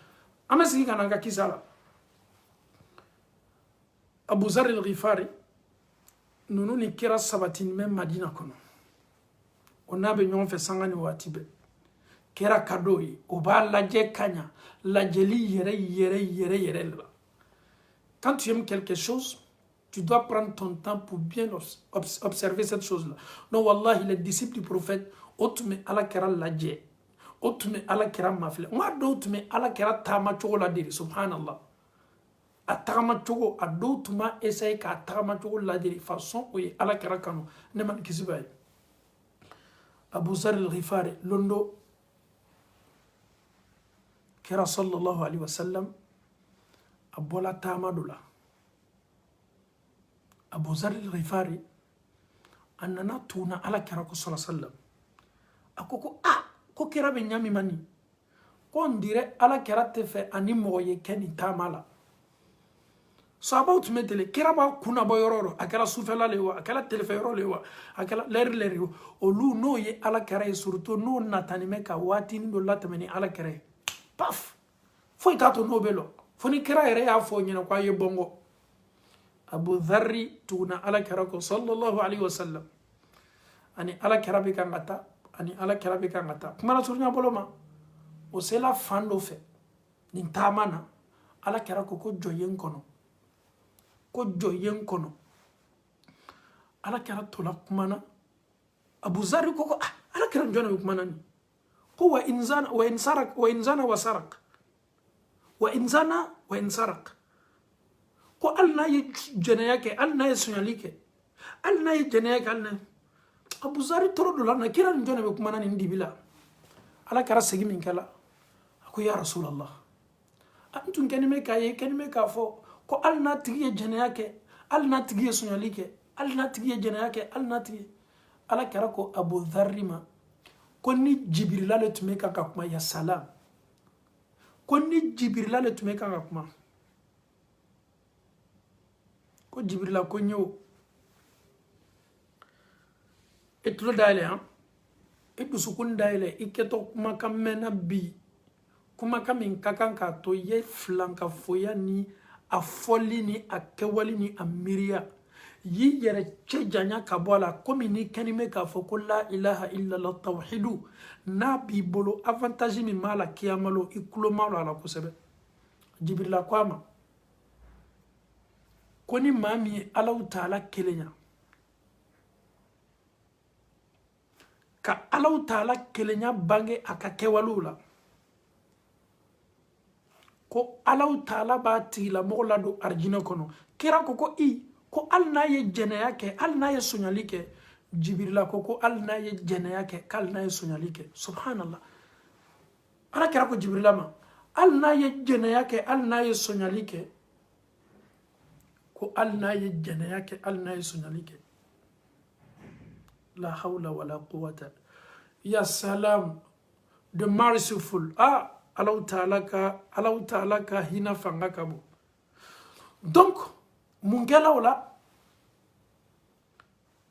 amesi kana nga kisala Abu Zar al-Ghifari nunu ni kira sabatin men Madina kono onabe nyon fe sangani watibe kira kadoyi o ba laje kanya lajeli yere là. Quand tu aimes quelque chose tu dois prendre ton temps pour bien observer cette chose là non wallahi les disciples du prophète otume ala kira laje otume ala kira mafle ma do tume ala kira tama chogo la diri subhanallah atama chogo ado tuma essaye ka tama chogo la diri façon oye ala kira kanu ne man kisibay Abu Zar al-Ghifari londo kira sallallahu alaihi wasallam abola tama dola Abu Zar al-Ghifari annana tuna ala kira ko sallallahu alaihi wasallam akoko ko kira be nyami mani ko on dirait ala kɛra tɛ fɛ ani mɔgɔ ye kɛ nin taama la sahabaw tun bɛ tele kira b'a kunna bɔ yɔrɔ yɔrɔ a kɛra sufɛla le wa a kɛra tilefɛ yɔrɔ le wa a kɛra lɛri o olu n'o ye ala kɛra ye surtout n'o natani bɛ ka waatinin dɔ latɛmɛ ni ala kɛra ye paf foyi t'a to n'o bɛ lɔ fo ni kira yɛrɛ y'a fɔ ɲɛna ko a ye bɔngɔ abu dharri tuguna ala kɛra ko sallallahu alaihi wasallam ani ala kɛra bɛ kan ka taa ani ala kɛra bɛ kan ka taa kuma na surunya bolo ma o sela fan dɔ fɛ nin taama na ala kɛra ko jɔ yen kɔnɔ ko jɔ yen kɔnɔ ala kɛra tola kumana abu dharri ko ala kɛra jɔn bɛ kumana ni ko wa inzana wa sarak wa in sarak ko al na ye jɛnɛya kɛ al na ye suɲali kɛ al na ye jɛnɛya kɛ al na abu dharri tɔrɔ dɔ la na kira nin jɔn bɛ kumana nin dibi la ala kɛra segin min kɛla a ko ya rasulallah an tun kɛni bɛ k'a ye kɛni bɛ k'a fɔ ko al n'a tigi ye jɛnɛya kɛ al n'a tigi ye suɲali kɛ al n'a tigi ye jɛnɛya kɛ al n'a tigi ala kɛra ko abu dharri ma ko ni jibirila le tun bɛ kan ka kuma ya salam ko ni jibirila le tun bɛ kan ka kuma ko jibirila ko n y'o i tulo dayɛlɛ han i dusukun dayɛlɛ i kɛtɔ kumakan mɛnna bi kumakan min ka kan k'a to ye filankafoya ni a fɔli ni a kɛwali ni a miiriya y'i yɛrɛ cɛ janya ka bɔ a la komi ni kɛni bɛ k'a fɔ ko la ilaha illallah tawhidu n'a b'i bolo avantage min b'a la kiyamalo i kulo ma a la kosɛbɛ jibirila ko a ma ko ni maa min ye alaw taala kelenya ka alaw taala kelenya bange a ka kɛwaliw la ko alaw taala b'a tigilamɔgɔ ladon arijinɛ kɔnɔ kira ko ko hali n'a ye jɛnɛya kɛ hali n'a ye soɲali kɛ jibirila ko hali n'a ye jɛnɛya kɛ hali n'a ye soɲali kɛ subhanallah ala kɛra ko jibirila ma hali n'a ye jɛnɛya kɛ hali n'a ye soɲali kɛ ko hali n'a ye jɛnɛya kɛ hali n'a ye soɲali kɛ la hawla wala quwwata ya salam the merciful alaw taala ka hina fanga ka bon donc mun kɛla o la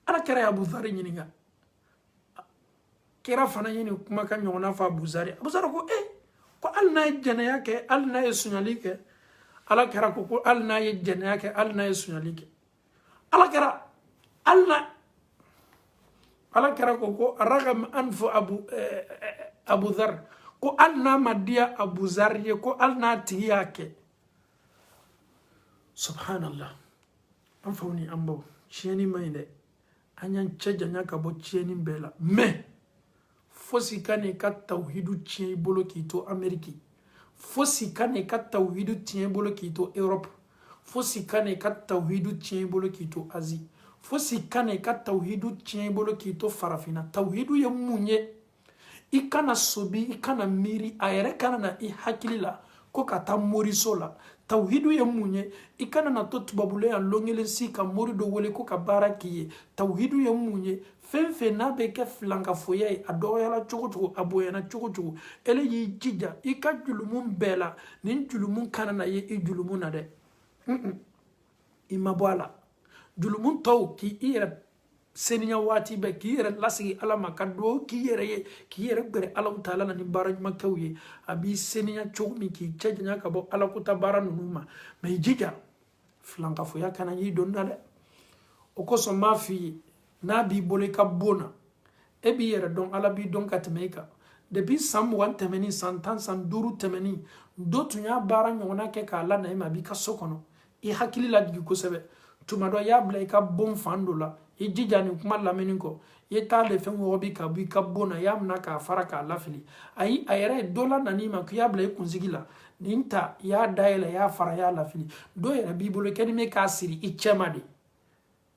ala kɛra ye abu dharri ɲininka kira fana ye nin kumakan ɲɔgɔnna fɔ abu dharri ko hali n'a ye jɛnɛya kɛ hali n'a ye suɲali kɛ ala kɛra ko hali n'a ye jɛnɛya kɛ hali n'a ye suɲali kɛ ala kɛra ko ragam anfu abu dharri ko hali n'a ma diya abu dharri ye ko hali n'a tigi y'a kɛ subhanallah an faw ni an baw tiɲɛni ma ɲi dɛ an y'an cɛ janya ka bɔ tiɲɛni bɛɛ la mais fosi ka n'i ka tawhidu tiɲɛ i bolo k'i to Amérique fosi ka n'i ka tawhidu tiɲɛ i bolo k'i to Europe fosi ka n'i ka tawhidu tiɲɛ i bolo k'i to Asie fosi ka n'i ka tawhidu tiɲɛ i bolo k'i to farafinna tawhidu ye mun ye i kana sobi i kana miiri a yɛrɛ kana na i hakili la ko ka taa moriso la tawhidu ye mun ye i kana na to tubabule yan lɔngelen si ka mori dɔ wele ko ka baara k'i ye tawhidu ye mun ye fɛn fɛn n'a bɛ kɛ filankafoya ye a dɔgɔyala cogo cogo a bonyana cogo cogo ele y'i jija i ka julumu bɛɛ la nin julumu kana na ye i julumu na dɛ i ma bɔ a la julumu tɔw k'i yɛrɛ seniya waati bɛɛ k'i yɛrɛ lasigi ala ma ka dugawu k'i yɛrɛ ye k'i yɛrɛ gbɛrɛ alaw taala la ni baara ɲumankɛw ye a b'i seniya cogo min k'i cɛ janya ka bɔ ala ko ta baara ninnu ma mɛ i jija filankafoya kana y'i don na dɛ o kosɔn n b'a f'i ye n'a b'i bolo i ka bon na e b'i yɛrɛ dɔn ala b'i dɔn ka tɛmɛ i kan depuis san 20 tɛmɛni san 10 san 5 tɛmɛni dɔ tun y'a baara ɲɔgɔnna kɛ k'a lana i ma a b'i ka so kɔnɔ i hakili lajigi kosɛbɛ tuma dɔ y'a bila i ka bon fan dɔ la i jija nin kuma lamɛnni kɔ i t'a le fɛn wɔgɔbi ka bɔ i ka bon na i y'a minɛ k'a fara k'a lafili ayi a yɛrɛ ye dɔ la nan'i ma k'i y'a bila i kunsigi la nin ta i y'a dayɛlɛ i y'a fara i y'a lafili dɔ yɛrɛ b'i bolo i kɛni bɛ k'a siri i cɛ ma de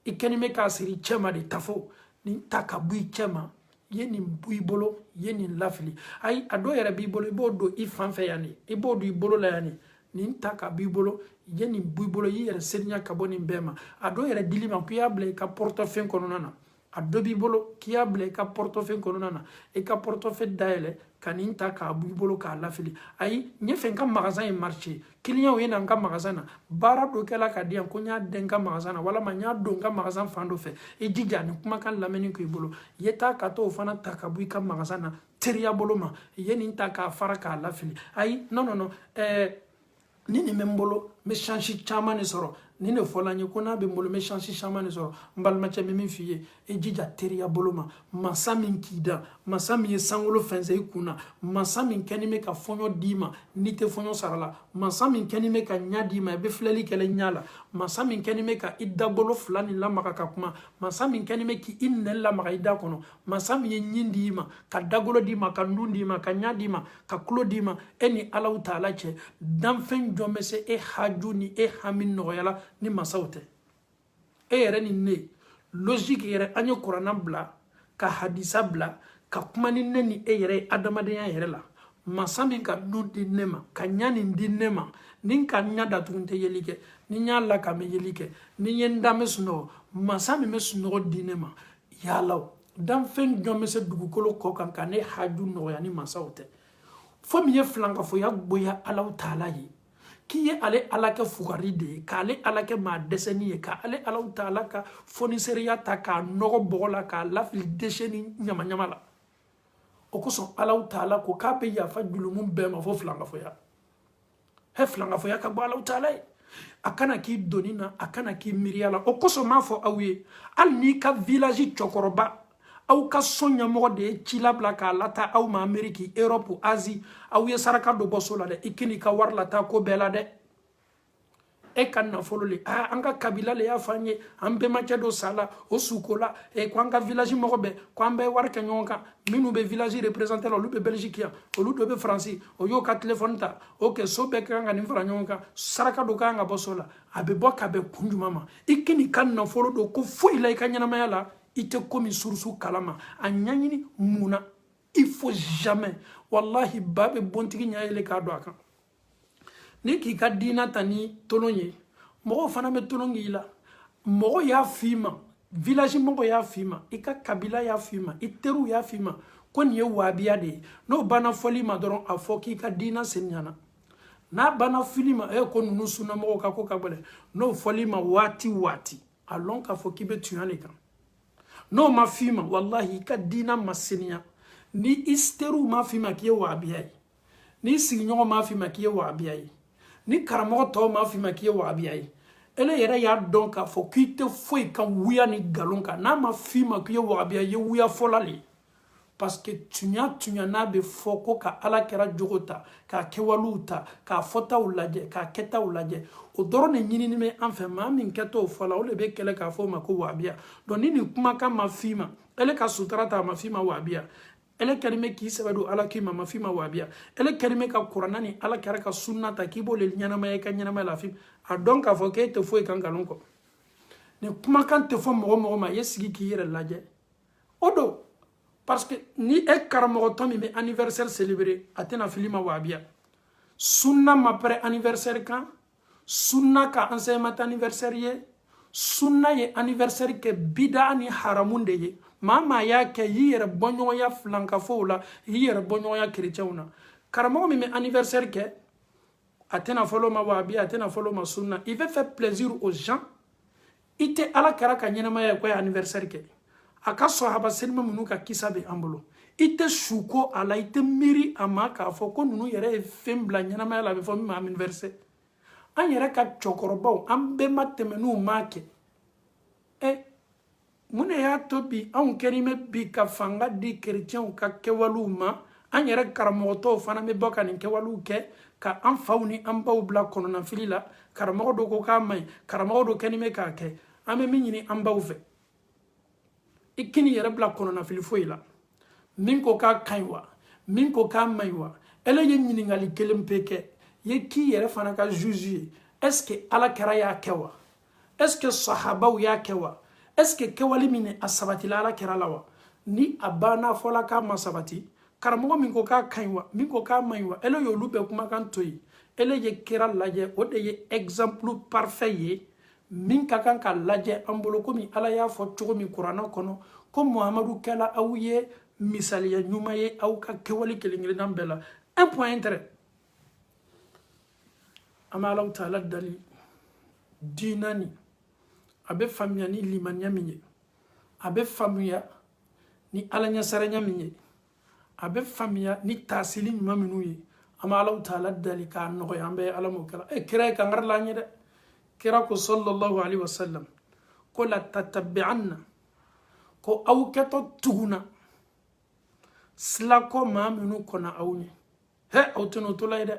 i kɛni bɛ k'a siri i cɛ ma de tafo nin ta ka bɔ i cɛ ma i ye nin bɔ i bolo i ye nin lafili ayi a dɔ yɛrɛ b'i bolo i b'o don i fan fɛ yan de i b'o don i bolo la yan de nin ta ka b'i bolo i ye nin bɔ i bolo i yɛrɛ seniya ka bɔ nin bɛɛ ma a dɔ yɛrɛ dili ma k'i y'a bila i ka portefeuille kɔnɔna na a dɔ b'i bolo k'i y'a bila i ka portefeuille kɔnɔna na i ka portefeuille dayɛlɛ kanin ta k'a b'i bolo k'a lafili ayi n ye fɛ n ka magasin ye marché client ye na n ka magasin na baara dɔ kɛla ka di yan ko n y'a den n ka magasin na walama n y'a don n ka magasin fan dɔ fɛ i jija ni kumakan lamɛnni k'i bolo ye taa ka t'o fana ta ka bɔ i ka magasin na teriya bolo ma ye nin ta k'a fara k'a lafili ayi non non non ni nin bɛ n bolo n bɛ chance caman de sɔrɔ ni ne fɔla n ye ko n'a bɛ n bolo n bɛ chance caman de sɔrɔ n balimacɛ n bɛ min f'i ye i jija teriya bolo ma masa min k'i da masa min ye sankolo fɛnsɛ i kun na masa min kɛni bɛ ka fɔɲɔ d'i ma n'i tɛ fɔɲɔ sara la masa min kɛni bɛ ka ɲa d'i ma i bɛ filɛli kɛlɛ ɲa la masa min kɛni bɛ ka i dagolo fila nin lamaga ka kuma masa min kɛni bɛ k'i nɛn lamaga i da kɔnɔ masa min ye ɲin d'i ma ka dagolo d'i ma ka nun d'i ma ka ɲa d'i ma ka tulo d'i ma e ni Alahu Taala cɛ danfɛn jɔn bɛ se e haju ni e hami nɔgɔyala ni masaw tɛ e yɛrɛ ni ne logique yɛrɛ an ye kuranna bila ka hadisa bila ka kuma ni ne ni e yɛrɛ ye adamadenya yɛrɛ la masa min ka nun di ne ma ka ɲa nin di ne ma ni ka ɲa datugu tɛ yeli kɛ ni n y'a la ka mɛ yeli kɛ ni n ye n da mɛ sunɔgɔ masa min bɛ sunɔgɔ di ne ma yalaw danfɛn jɔn bɛ se dugukolo kɔ kan ka ne haju nɔgɔya ni masaw tɛ fo min ye filankafoya gboya Alahu Taala ye k'i ye ale Ala kɛ fugari de ye k'ale Ala kɛ maa dɛsɛni ye k'ale Alahu Taala ka fonisɛriya ta k'a nɔgɔ bɔgɔ la k'a lafili déchet ni ɲama-ɲama la o kosɔn Alahu Taala ko k'a bɛ yafa julumu bɛɛ ma fo filankafoya filankafoya ka bɔ Alahu Taala ye a kana k'i doni na a kana k'i miiriya la o kosɔn n b'a fɔ aw ye hali n'i ka village cɛkɔrɔba aw ka so ɲɛmɔgɔ de ye ci labila k'a lata aw ma Amérique Europe Asie aw ye saraka dɔ bɔ so la dɛ i k'i ka wari lata ko bɛɛ la dɛ e ka nafolo le an ka kabila le y'a fɔ an ye an bɛnbakɛ dɔ sala o suko la ko an ka village mɔgɔ bɛɛ ko an bɛɛ wari kɛ ɲɔgɔn kan minnu bɛ village représenté la olu bɛ Belgique yan olu dɔ bɛ Faransi o y'o ka téléphone ta ok so bɛɛ kan ka nin fara ɲɔgɔn kan saraka dɔ kan ka bɔ so la a bɛ bɔ ka bɛn kun jumɛn ma i k'i ka nafolo dɔ ko foyi la i ka ɲɛnamaya la i tɛ komi surusu kalama a ɲaɲini mun na il faut jamais wallahi ba bɛ bontigi ɲa yɛlɛ k'a don a kan ni k'i ka diina ta ni tolon ye mɔgɔw fana bɛ tolon k'i la mɔgɔ y'a f'i ma village mɔgɔ y'a f'i ma i ka kabila y'a f'i ma i teriw y'a f'i ma ko nin ye wahabiya de ye n'o banna fɔli ma dɔrɔn a fɔ k'i ka diina senɲana n'a banna fili ma ko ninnu sunnamɔgɔw ka ko ka gɛlɛn n'o fɔli ma waati waati a lɔn k'a fɔ k'i bɛ tuɲa de kan n'o ma f'i ma wallahi i ka diina ma seniya ni i teriw ma f'i ma k'i ye wahabiya ye ni sigiɲɔgɔn ma f'i ma k'i ye wahabiya ye ni karamɔgɔ tɔw ma f'i ma k'i ye wahabiya ye ele yɛrɛ y'a dɔn k'a fɔ k'i tɛ foyi kan wuya ni galon kan n'a ma f'i ma k'i ye wahabiya ye wuya fɔla le parce que tuɲa n'a bɛ fɔ ko ka ala kɛra jogo ta k'a kɛwalew ta k'a fɔtaw lajɛ k'a kɛtaw lajɛ o dɔrɔn de ɲinini bɛ an fɛ maa min kɛtɔ fɔ la o de bɛ kɛlɛ k'a fɔ o ma ko wahabiya donc ni nin kumakan ma f'i ma ele ka sutura ta a ma f'i ma wahabiya ele kɛlen bɛ k'i sɛbɛ don ala k'i ma f'i ma wahabiya ele kɛlen bɛ ka kuranna ni ala kɛra ka sunna ta k'i b'o le ɲɛnamaya i ka ɲɛnamaya la f'i a dɔn k'a fɔ k'e tɛ foyi kan nkalon kɔ nin kumakan tɛ fɔ mɔgɔ ma ye sigi k'i yɛrɛ lajɛ o don parce que ni e karamɔgɔtɔ min bɛ anniversaire célébrer a tɛna fili ma wahabiya sunna ma pɛrɛ anniversaire kan sunna ka enseignement anniversaire ye sunna ye anniversaire kɛ bida ni haramun de ye maa y'a kɛ y'i yɛrɛ bɔɲɔgɔnya filankafow la y'i yɛrɛ bɔɲɔgɔnya chrétienw na karamɔgɔ min bɛ anniversaire kɛ a tɛna fɔlɔ ma wahabiya a tɛna fɔlɔ ma sunna il veut faire plaisir aux gens i tɛ ala kɛra ka ɲɛnamaya ye ko ye anniversaire kɛ a ka sahaba senima minnu ka kisa bɛ an bolo i tɛ su ko a la i tɛ miiri a ma k'a fɔ ko ninnu yɛrɛ ye fɛn bila ɲɛnamaya la a bɛ fɔ min ma anniversaire an yɛrɛ ka cɛkɔrɔbaw an bɛnba tɛmɛnenw m'a kɛ mun de y'a to bi anw kɛlen bɛ bi ka fanga di kerecɛnw ka kɛwalew ma an yɛrɛ karamɔgɔtɔw fana bɛ bɔ ka nin kɛwalew kɛ ka an faw ni an baw bila kɔnɔnafili la karamɔgɔ dɔ ko k'a man ɲi karamɔgɔ dɔ kɛlen bɛ k'a kɛ an bɛ min ɲini an baw fɛ i kini yɛrɛ bila kɔnɔnafili foyi la min ko k'a ka ɲi wa min ko k'a man ɲi wa ele ye ɲininkali kelen pe kɛ ye k'i yɛrɛ fana ka juge ye est ce que ala kɛra y'a kɛ wa est ce que sahabaw y'a kɛ wa est ce que kɛwale min a sabatila ala kɛra la wa ni a banna fɔla k'a ma sabati karamɔgɔ min ko k'a ka ɲi wa min ko k'a man ɲi wa ele y'olu bɛɛ kumakan to yen ele ye kira lajɛ o de ye exemple parfait ye min ka kan ka lajɛ an bolo komi ala y'a fɔ cogo min kuranɛ kɔnɔ ko muhamadu kɛla aw ye misaliya ɲuman ye aw ka kɛwale kelen-kelenna bɛɛ la un point intérêt an bɛ Alahu Taala dali diina ni a bɛ faamuya ni limaniya min ye a bɛ faamuya ni alaɲɛsaranya min ye a bɛ faamuya ni taasili ɲuman minnu ye an bɛ Alahu Taala dali k'a nɔgɔya an bɛ Ala m'o kɛla kira ye kankari la an ye dɛ kira ko sallallahu alaihi wasallam ko la tatabi'anna ko aw kɛtɔ tuguna silako maa minnu kɔnɔ aw ɲɛ aw tɛ n'o to la ye dɛ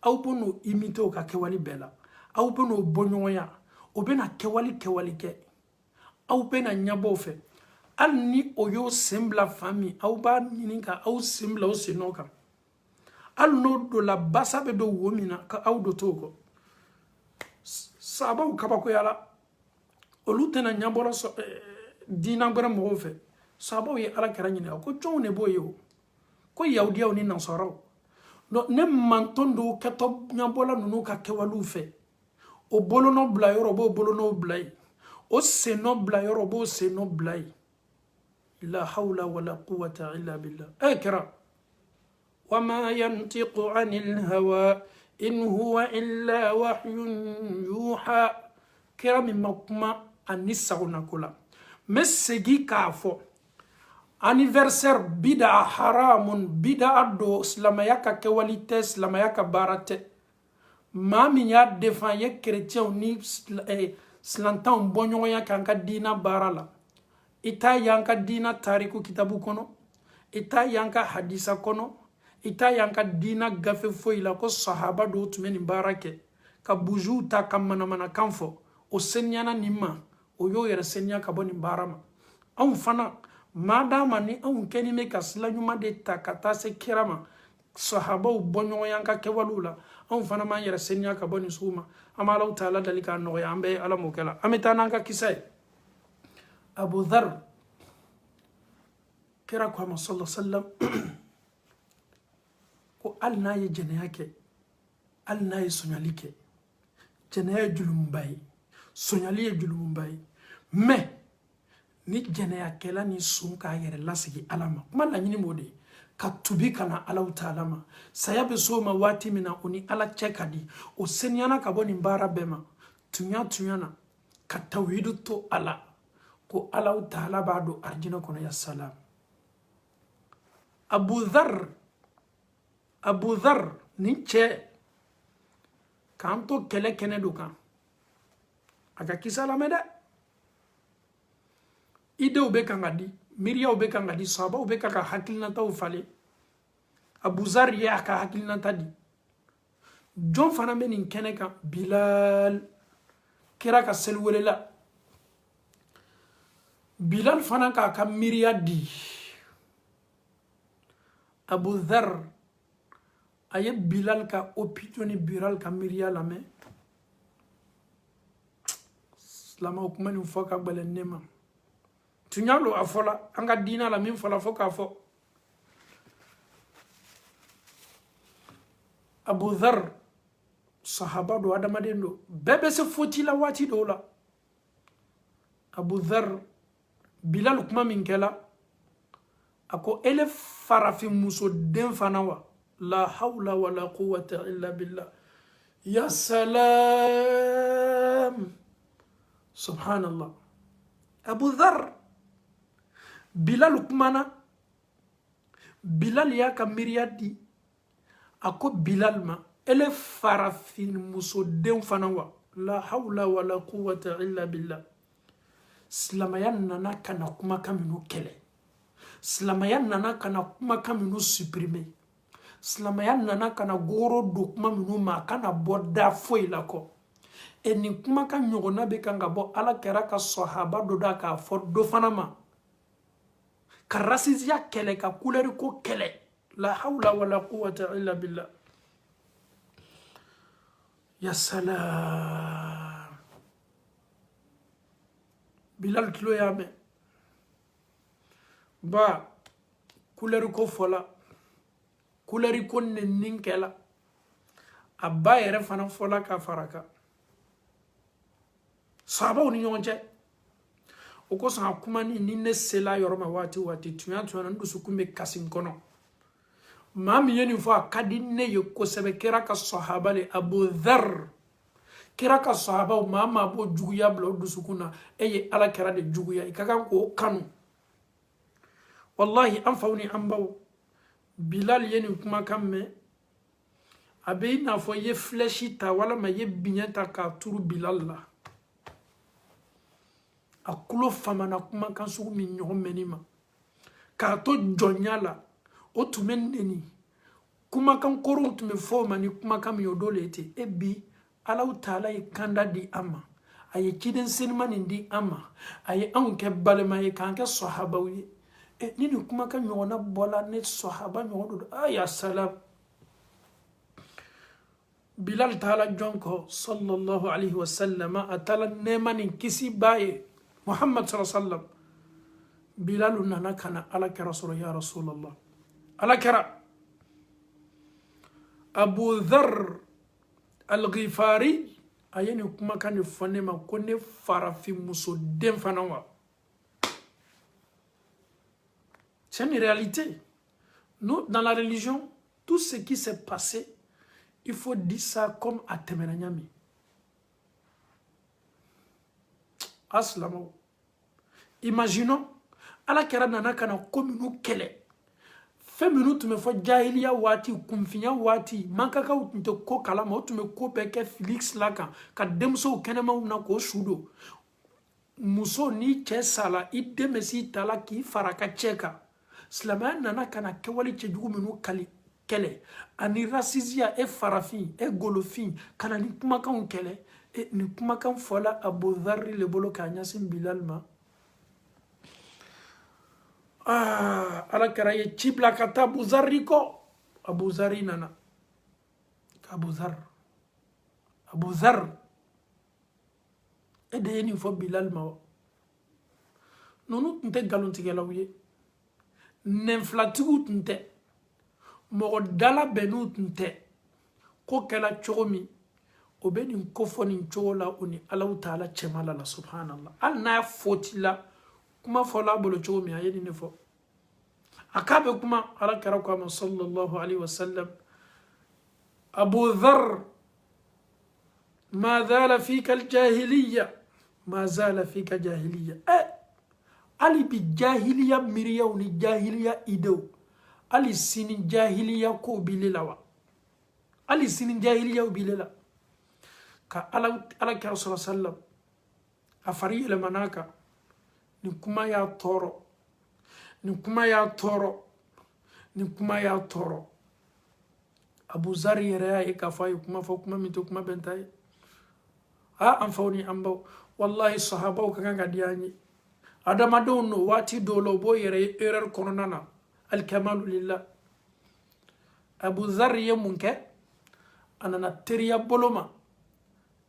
aw bɛ n'o imiter o ka kɛwale bɛɛ la aw bɛ n'o bɔ ɲɔgɔnya o bɛ na kɛwale kɛ aw bɛ na ɲɛbɔ o fɛ hali ni o y'o sen bila fan min aw b'a ɲini ka aw sen bila o sen nɔ kan hali n'o donna basa bɛ don wo min na ka aw don t'o kɔ sahabaw kabakoyala olu tɛna ɲɛbɔra diina gbɛrɛ mɔgɔw fɛ sahabaw ye Alakira ɲininka ko jɔnw de b'o ye o ko yahudiyaw ni nasaraw donc ne mantɔn dɔw kɛtɔ ɲɛbɔla ninnu ka kɛwalew fɛ o bolonɔ bila yɔrɔ o b'o bolonɔ bila yen o sennɔ bila yɔrɔ o b'o sennɔ bila yen la hawla wala quwwata illa billah kira wa ma yantiqu anil hawa in huwa illa wahyun yuha kira min ma kuma ani sagonako la mɛ segi k'a fɔ anniversaire bida haramun bida do silamaya ka kɛwali tɛ silamaya ka baara tɛ maa min y'a defan ye chrétienw ni silantanw bɔ ɲɔgɔnya k'an ka diina baara la i t'a y'an ka diina tariku kitabu kɔnɔ i t'a y'an ka hadisa kɔnɔ i t'a y'an ka diina gafe foyi la ko sahaba dɔw tun bɛ nin baara kɛ ka bujuw ta ka manamanakan fɔ o seniyana nin ma o y'o yɛrɛ seniya ka bɔ nin baara ma anw fana maadama ni anw kɛni bɛ ka sila ɲuman de ta ka taa se kira ma sahabaw bɔ ɲɔgɔnya ka kɛwalew la anw fana m'an yɛrɛ seniya ka bɔ nin sugu ma an bɛ Alahu Taala dali k'a nɔgɔya an bɛ Ala m'o kɛ la an bɛ taa n'an ka kisa ye Abu Dhar kira ko a ma sallallahu alaihi wasallam ko hali n'a ye jɛnɛya kɛ hali n'a ye sɔnyali kɛ jɛnɛya ye julumuba ye sɔnyali ye julumuba ye mais ni jɛnɛyakɛla ni sun k'a yɛrɛ lasigi Ala ma kuma laɲini b'o de ye ka tubi ka na Alahu Taala ma saya bɛ s'o ma waati min na o ni Ala cɛ ka di o seniyana ka bɔ nin baara bɛɛ ma tunya na ka tawhidu to a la ko Alahu Taala b'a don arijinɛ kɔnɔ ya salam Abu Dhar nin cɛ k'an to kɛlɛ kɛnɛ do kan a ka kisa lamɛn dɛ idew bɛ kan ka di miiriyaw bɛ kan ka di sahabaw bɛ kan ka hakilinataw falen Abu Dhar ye a ka hakilinata di jɔn fana bɛ nin kɛnɛ kan Bilal kira ka seliwele la Bilal fana k'a ka miiriya di Abu Dhar a ye Bilal ka opinion ni Bilal ka miiriya lamɛn silamaw kuma nin fɔ ka gɛlɛn ne ma tun y'a lo a fɔla an ka diina la min fɔla fɔ k'a fɔ Abu Dhar sahaba do adamaden do bɛɛ bɛ se foti la waati dɔw la Abu Dhar Bilal kuma min kɛla a ko ele farafin muso den fana wa la hawla wala quwwata illa billah ya salam subhanallah Abu Dhar Bilal kumana Bilal y'a ka miiriya di a ko Bilal ma ele farafin muso den fana wa la hawla wala quwwata illa billah silamaya nana kana kumakan minnu kɛlɛ silamaya nana kana kumakan minnu supprimer silamaya nana kana goro do kuma minnu ma kana bɔ da foyi la kɔ nin kumakan ɲɔgɔnna bɛ kan ka bɔ Ala kɛra ka sahaba dɔ da k'a fɔ dɔ fana ma ka rasisiya kɛlɛ ka couleur ko kɛlɛ la hawla wala quwwata illa billah ya salam Bilal kilo y'a mɛn ba couleur ko fɔla couleur ko nenni kɛla a ba yɛrɛ fana fɔla ka fara kan sahabaw ni ɲɔgɔn cɛ o ko san kuma ni ne sela yoro ma wati tuya ndu sukume kasin kono mam yeni fo akadi ne yo ko sebe kira ka sahaba le Abu Dharr kira ka sahaba mama bo juguya bla ndu sukuna eye ala kira de juguya ikakan ko kanu wallahi an fawni an baw Bilal yeni kuma kamme abe na fo ye flèche wala ma ye binyata ka turu Bilal la akulo famana kuma kan sugu min ɲɔgɔn menima ka to jɔnya o tun bɛ neni kumakan kɔrɔw tun bɛ fɔ ma ni kumakan min o dɔ le tɛ e bi Alahu Taala ye kanda di an ma a ye ciden senima nin di an ma a ye anw kɛ balima ye k'an kɛ sɔhabaw ye ni nin kumakan ɲɔgɔnna bɔla ne sɔhaba ɲɔgɔn do ya salam Bilal taala jɔn kɔ sallallahu alaihi wasallam a taala nɛɛma nin kisi b'a ye Muhammad sallallahu alaihi wasallam Bilal nana kana ala kɛra sɔrɔ ya Rasulallah ala kɛra Abu Dharr al-Ghifari a ye nin kumakan de fɔ ne ma ko ne farafin muso den fana wa c'est une réalité. Nous, dans la religion, tout ce qui s'est passé, il faut dire ça comme à Temenanyami. Aslamo. Imaginons, ala kera nana kana kominu kele. Fem minutes me fo jahiliya wati, kumfinya wati, mankaka utunte ko kalama, utume ko peke Felix laka, ka demso kenema una ko shudo. Muso ni che sala, idemesi tala ki faraka cheka. Silamɛya nana kana kɛwale cɛjugu minnu kali kɛlɛ ani rasisiya farafin golofin kana ni kumakanw kɛlɛ ni kumakan fɔla Abu Dharr le bolo k'a ɲɛsin Bilal ma ala kɛra ye ci bila ka taa Abu Dharr kɔ Abu Dharr nana Abu Dharr de ye nin fɔ Bilal ma wa ninnu tun tɛ nkalontigɛlaw ye nenfilatigiw tun tɛ mɔgɔ dala bɛnniw tun tɛ ko kɛla cogo min o bɛ nin ko fɔ nin cogo la o ni Alahu Taala cɛmala la subhanallah hali n'a fɔti la kuma fɔla a bolo cogo min a ye nin de fɔ a k'a bɛ kuma ala kɛra ko a ma sallallahu alaihi wasallam Abu Dharr ma zala fika al-jahiliya ma zala fika jahiliya ali bi jahiliya miriyaw ni jahiliya idew ali sini jahiliya ko bilela wa ali sini jahiliya bilela ka ala kira sallam a fari manaka ni kuma ya toro Abu Dharr yɛrɛ y'a k'a fɔ a ye kuma fɔ kuma min tɛ kuma bɛnta ye an faw ni an baw wallahi sahabaw ka kan ka di an ye adamadenw no waati dɔw la u b'o yɛrɛ ye erreur kɔnɔna na alikamalu lillah Abu Dharr ye mun kɛ a nana teriya bolo ma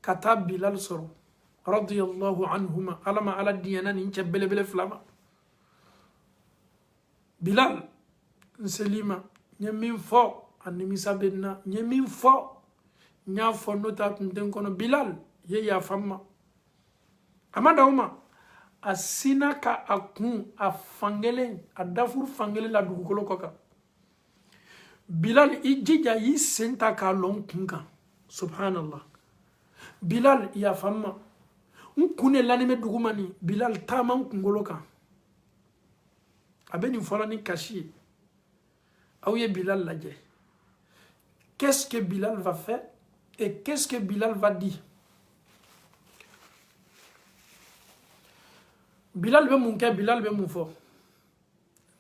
ka taa Bilal sɔrɔ radiyallahu anhuma ala ma ala diyana nin cɛ belebele fila ma Bilal n selima n ye min fɔ a nimisa bɛ n na n ye min fɔ n y'a fɔ n'o t'a tun tɛ n kɔnɔ Bilal ye yafa n ma a ma d'aw ma a sina ka a kun a fankelen a dafuru fankelen la dugukolo kɔ kan Bilal i jija y'i sen ta k'a lɔn kun kan subhanallah Bilal yafa n ma n kun de lanin bɛ dugu ma nin Bilal taama n kunkolo kan a bɛ nin fɔla ni kasi ye aw ye Bilal lajɛ qu'est-ce que Bilal va faire et qu'est-ce que Bilal va dire Bilal bɛ mun kɛ Bilal bɛ mun fɔ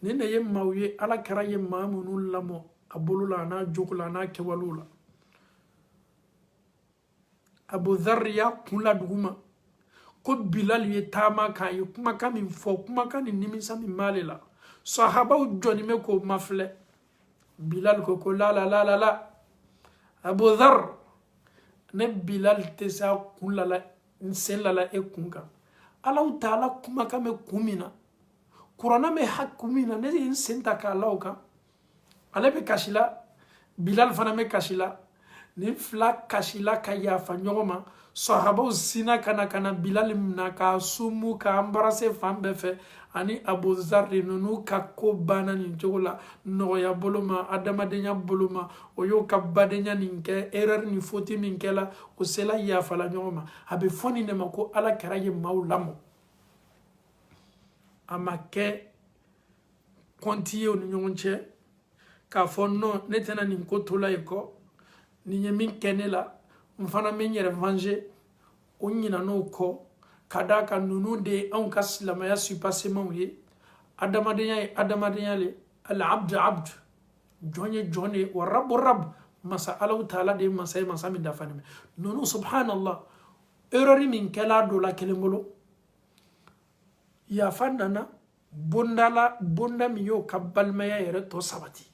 nin de ye maaw ye ala kɛra ye maa minnu lamɔ a bolo la a n'a jogo la a n'a kɛwalew la Abu Dharr y'a kun la dugu ma ko Bilal ye taama k'a ye kumakan min fɔ kumakan ni nimisa min b'ale la sahabaw jɔnnen bɛ k'o mafilɛ Bilal ko la la la la la Abu Dharr ne Bilal tɛ se a kun la n sen la e kun kan Alahu Taala kumakan bɛ kun min na kuranɛ bɛ hakku min na ne ye n sen ta k'a la o kan ale bɛ kasi la Bilal fana bɛ kasi la nin fila kasi la ka yafa ɲɔgɔn ma sahabaw sina kana Bilal na ka sumu ka embrasser fan bɛɛ fɛ ani Abu Zar nunu ka ko banna nin cogo la nɔgɔya bolo ma adamadenya bolo ma o y'o ka badenya nin kɛ erreur ni faute min kɛla o sela yafala ɲɔgɔn ma a bɛ fɔ nin de ma ko Ala kɛra ye maaw lamɔ a ma kɛ kɔnti ye o ni ɲɔgɔn cɛ k'a fɔ non ne tɛna nin ko to la ye kɔ nin ye min kɛ ne la n fana bɛ n yɛrɛ venger o ɲinan'o kɔ ka d'a kan ninnu de ye anw ka silamɛya supassemenw ye adamadenya ye adamadenya le al-abd abd jɔn ye jɔn de ye wa rabu rab masa Alahu taala de ye masa ye masa min dafalen bɛ ninnu subhanallah erreur min kɛla dɔ la kelen bolo yafa nana bonda min y'o ka balimaya yɛrɛ tɔ sabati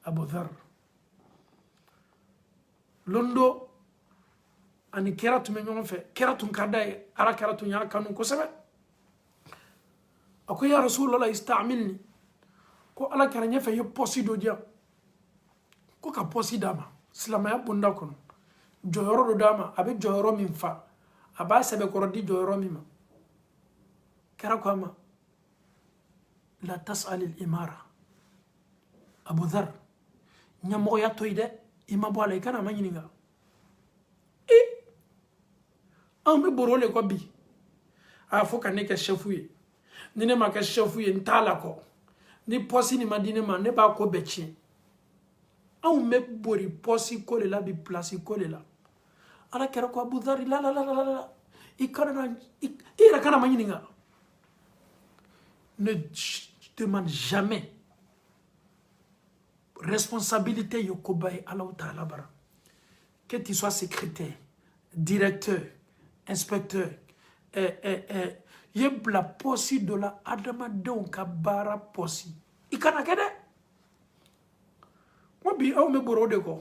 Abu Dhar londo ani kɛra tun bɛ ɲɔgɔn fɛ kɛra tun ka d'a ye Ala kɛra tun y'a kanu kosɛbɛ a ko ya Rasulallah istamilni ko Ala kɛra ɲɛfɛ ye poste dɔ di yan ko ka poste d'a ma silamɛya bonda kɔnɔ jɔyɔrɔ dɔ d'a ma a bɛ jɔyɔrɔ min fa a b'a sɛbɛkɔrɔ di jɔyɔrɔ min ma kɛra ko a ma la tas'alil imara Abu Dhar ɲɛmɔgɔya to yen dɛ i ma bɔ a la i kana ma ɲininka anw bɛ boro le kɔ bi a fɔ ka ne kɛ chef ye ni ne ma kɛ chef ye n t'a la kɔ ni poste nin ma di ne ma ne b'a ko bɛɛ tiɲɛ anw bɛ bori poste ko le la bi place ko le la Ala kɛra ko Abu Dhar la i yɛrɛ kana ma ɲininka ne demande jamais responsabilité yo koba ye Alahu taala bara que tu sois secrétaire directeur inspecteur ye bila poste dɔ la adamadenw ka baara poste i kana kɛ dɛ ko bi anw bɛ boro o de kɔ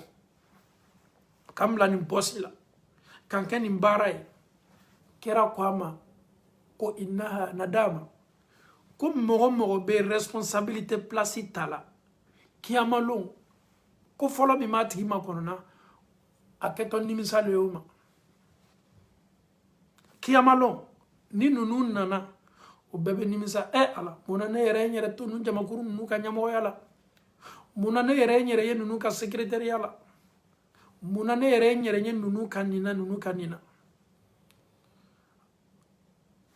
k'an bila nin poste la k'an kɛ nin baara ye kɛra ko a ma ko innaha nadama ko mɔgɔ mɔgɔ bɛ responsabilité place ta la kiyamalon ko fɔlɔ min b'a tigi ma kɔnɔna a kɛtɔ nimisa le y'o ma kiyamalon ni ninnu nana o bɛɛ bɛ nimisa Ala munna ne yɛrɛ ye n yɛrɛ to ninnu jamakuru ninnu ka ɲɛmɔgɔya la munna ne yɛrɛ ye n yɛrɛ ye ninnu ka secrétariat la munna ne yɛrɛ ye n yɛrɛ ye ninnu ka nin na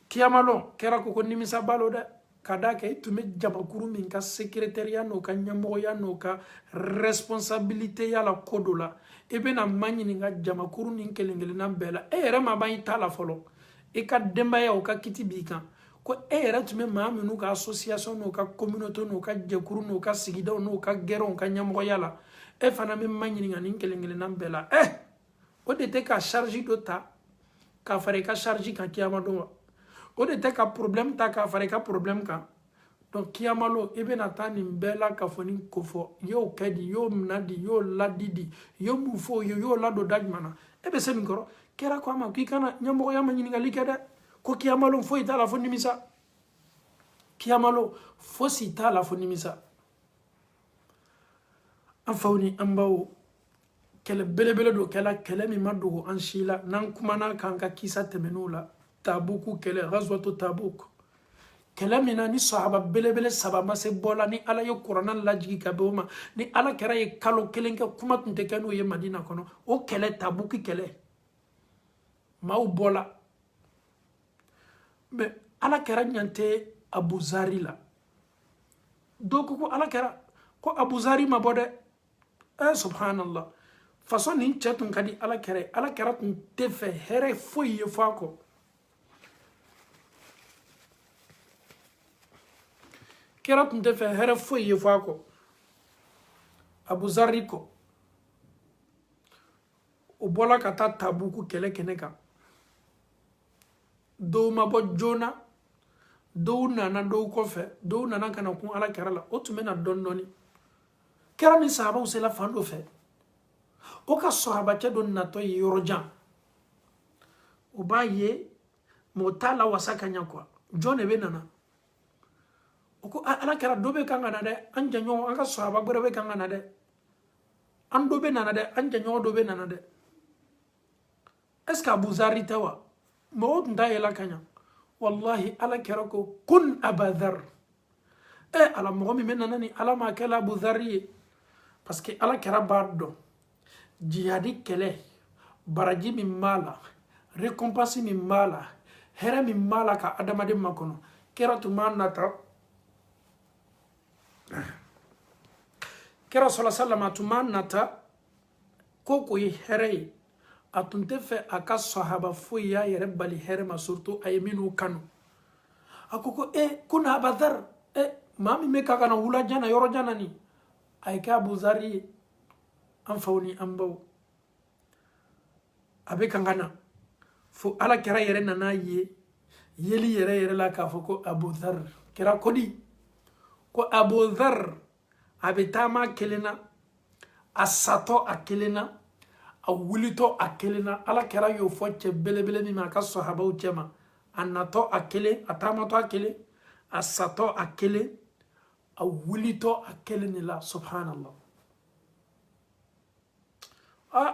kiyamalon kɛra ko nimisa balo dɛ ka d'a kan i tun bɛ jamakuru min ka secrétariat n'o ka ɲɛmɔgɔya n'o ka responsabilité yala ko dɔ la i bɛna ma ɲininka jamakuru nin kelen kelenna bɛɛ la e yɛrɛ ma ban i ta la fɔlɔ i ka denbaya o ka kiti b'i kan ko e yɛrɛ tun bɛ maa minnu ka association n'o ka communauté n'o ka jɛkuru n'o ka sigidaw n'o ka gɛrɛnw ka ɲɛmɔgɔya la e fana bɛ ma ɲininka nin kelen kelenna bɛɛ la o de tɛ ka charge dɔ ta k'a fara i ka charge kan kiyama don wa o de tɛ ka problème ta k'a fara i ka problème kan donc kiyamalo i bɛna taa nin bɛɛ la ka fɔ nin ko fɔ y'o kɛ di y'o mina di y'o ladi di y'o mun fɔ o ye y'o ladon da jumɛn na e bɛ se min kɔrɔ kɛra ko a ma k'i kana ɲɛmɔgɔya ma ɲininkali kɛ dɛ ko kiyamalo foyi t'a la fo nimisa kiyamalo fosi t'a la fo nimisa an faw ni an baw kɛlɛ belebele dɔ kɛla kɛlɛ min ma dogo an si la n'an kumana k'an ka kisa tɛmɛn'o la tabuku kɛlɛ ghazwatu tabuk kɛlɛ min na ni sahaba belebele saba ma se bɔla ni Ala ye kuranna lajigi ka bɛn o ma ni Ala kɛra ye kalo kelen kɛ kuma tun tɛ kɛ n'o ye Madina kɔnɔ o kɛlɛ tabuki kɛlɛ maaw bɔla mais Ala kɛra ɲan tɛ Abu Zari la dɔw ko Ala kɛra ko Abu Zari ma bɔ dɛ subhanallah façon nin cɛ tun ka di Ala kɛra ye Ala kɛra tun tɛ fɛ hɛrɛ foyi ye fɔ a kɔ kɛra tun tɛ fɛ hɛrɛ foyi ye fɔ a kɔ Abu Zari kɔ o bɔla ka taa Tabuku kɛlɛ kɛnɛ kan dɔw ma bɔ joona dɔw nana dɔw kɔfɛ dɔw nana ka na kun Ala kɛra la o tun bɛ na dɔɔni dɔɔni kɛra min sahabaw sela fan dɔ fɛ o ka sahabacɛ dɔ natɔ ye yɔrɔ jan o b'a ye mais o t'a lawasa ka ɲɛ quoi jɔn de bɛ nana o ko Ala kɛra dɔ bɛ kan ka na dɛ an jɛɲɔgɔn an ka sahaba wɛrɛ bɛ kan ka na dɛ an dɔ bɛ nana dɛ an jɛɲɔgɔn dɔ bɛ nana dɛ est-ce que Abu Zarri tawa mo nda yela kanya wallahi ala kerako kun abadhar ala mo mi menani ala ma kala Abu Zarri parce que ala kera bardo jihadi kele baraji min mala récompense min mala hera min mala ka adamade makono kera tuma nata kera sallallahu alaihi wasallam tuma nata koko yi here atunte fe aka sahaba foyi ya yere bali here ma surtout ay minu kanu akoko kuna abadhar mami me kaka na hula jana yoro jana ni ay ka Abu Zarri an fawni an baw abe kangana fo ala kera yere nana yeli yere la ka fo ko Abu Dharr kera kodi ko Abu Dharr abe tama kelena asato akelena awulito akelena ala kera yo fo che belebele mi ma ka sahaba u chema anato akele atamato akele asato akele awulito akeleni la subhanallah.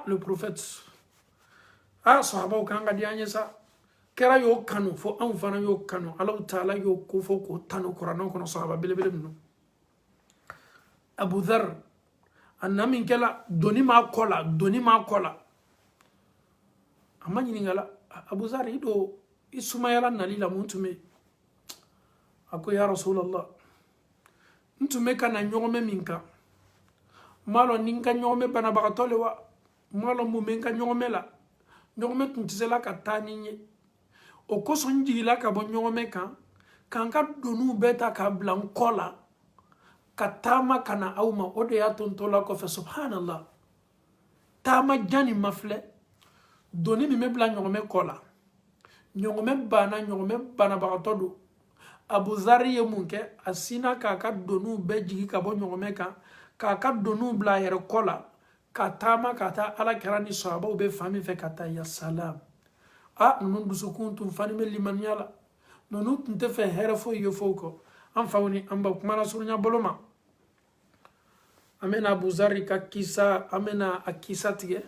Le prophète sahaba kanga dianye sa kera yo kanu fo an fana yo kanu Allah taala yo ko fo ko tanu qur'an ko no sahaba belebele no Abu Dharr annamin kala doni ma kola amani ngala Abu Zarri do isuma yala nalila muntume ako ya rasulullah ntume kana nyogome minka malo ninka nyogome bana bagatole wa malo mumenka nyogome la nyogome tuntisela ka tani nye o koso njigila ka bo nyogome kan ka donu beta ka blan kola katama kana awma ode ya tontola ko fe subhanallah tama jani mafle doni mi mebla nyogome kola nyogome bana bagatodo Abu Zarri yemunke asina ka donu be jigi ka bo nyogome ka donu bla yere kola katama kata ala kerani sahaba ube fami fe kata ya salam nunu dusukuntum fani me limanyala nunu tunte fe herefo yofoko an fawni amba kumana surunya boloma amena Abu Zarri ka kisa amena akisa tige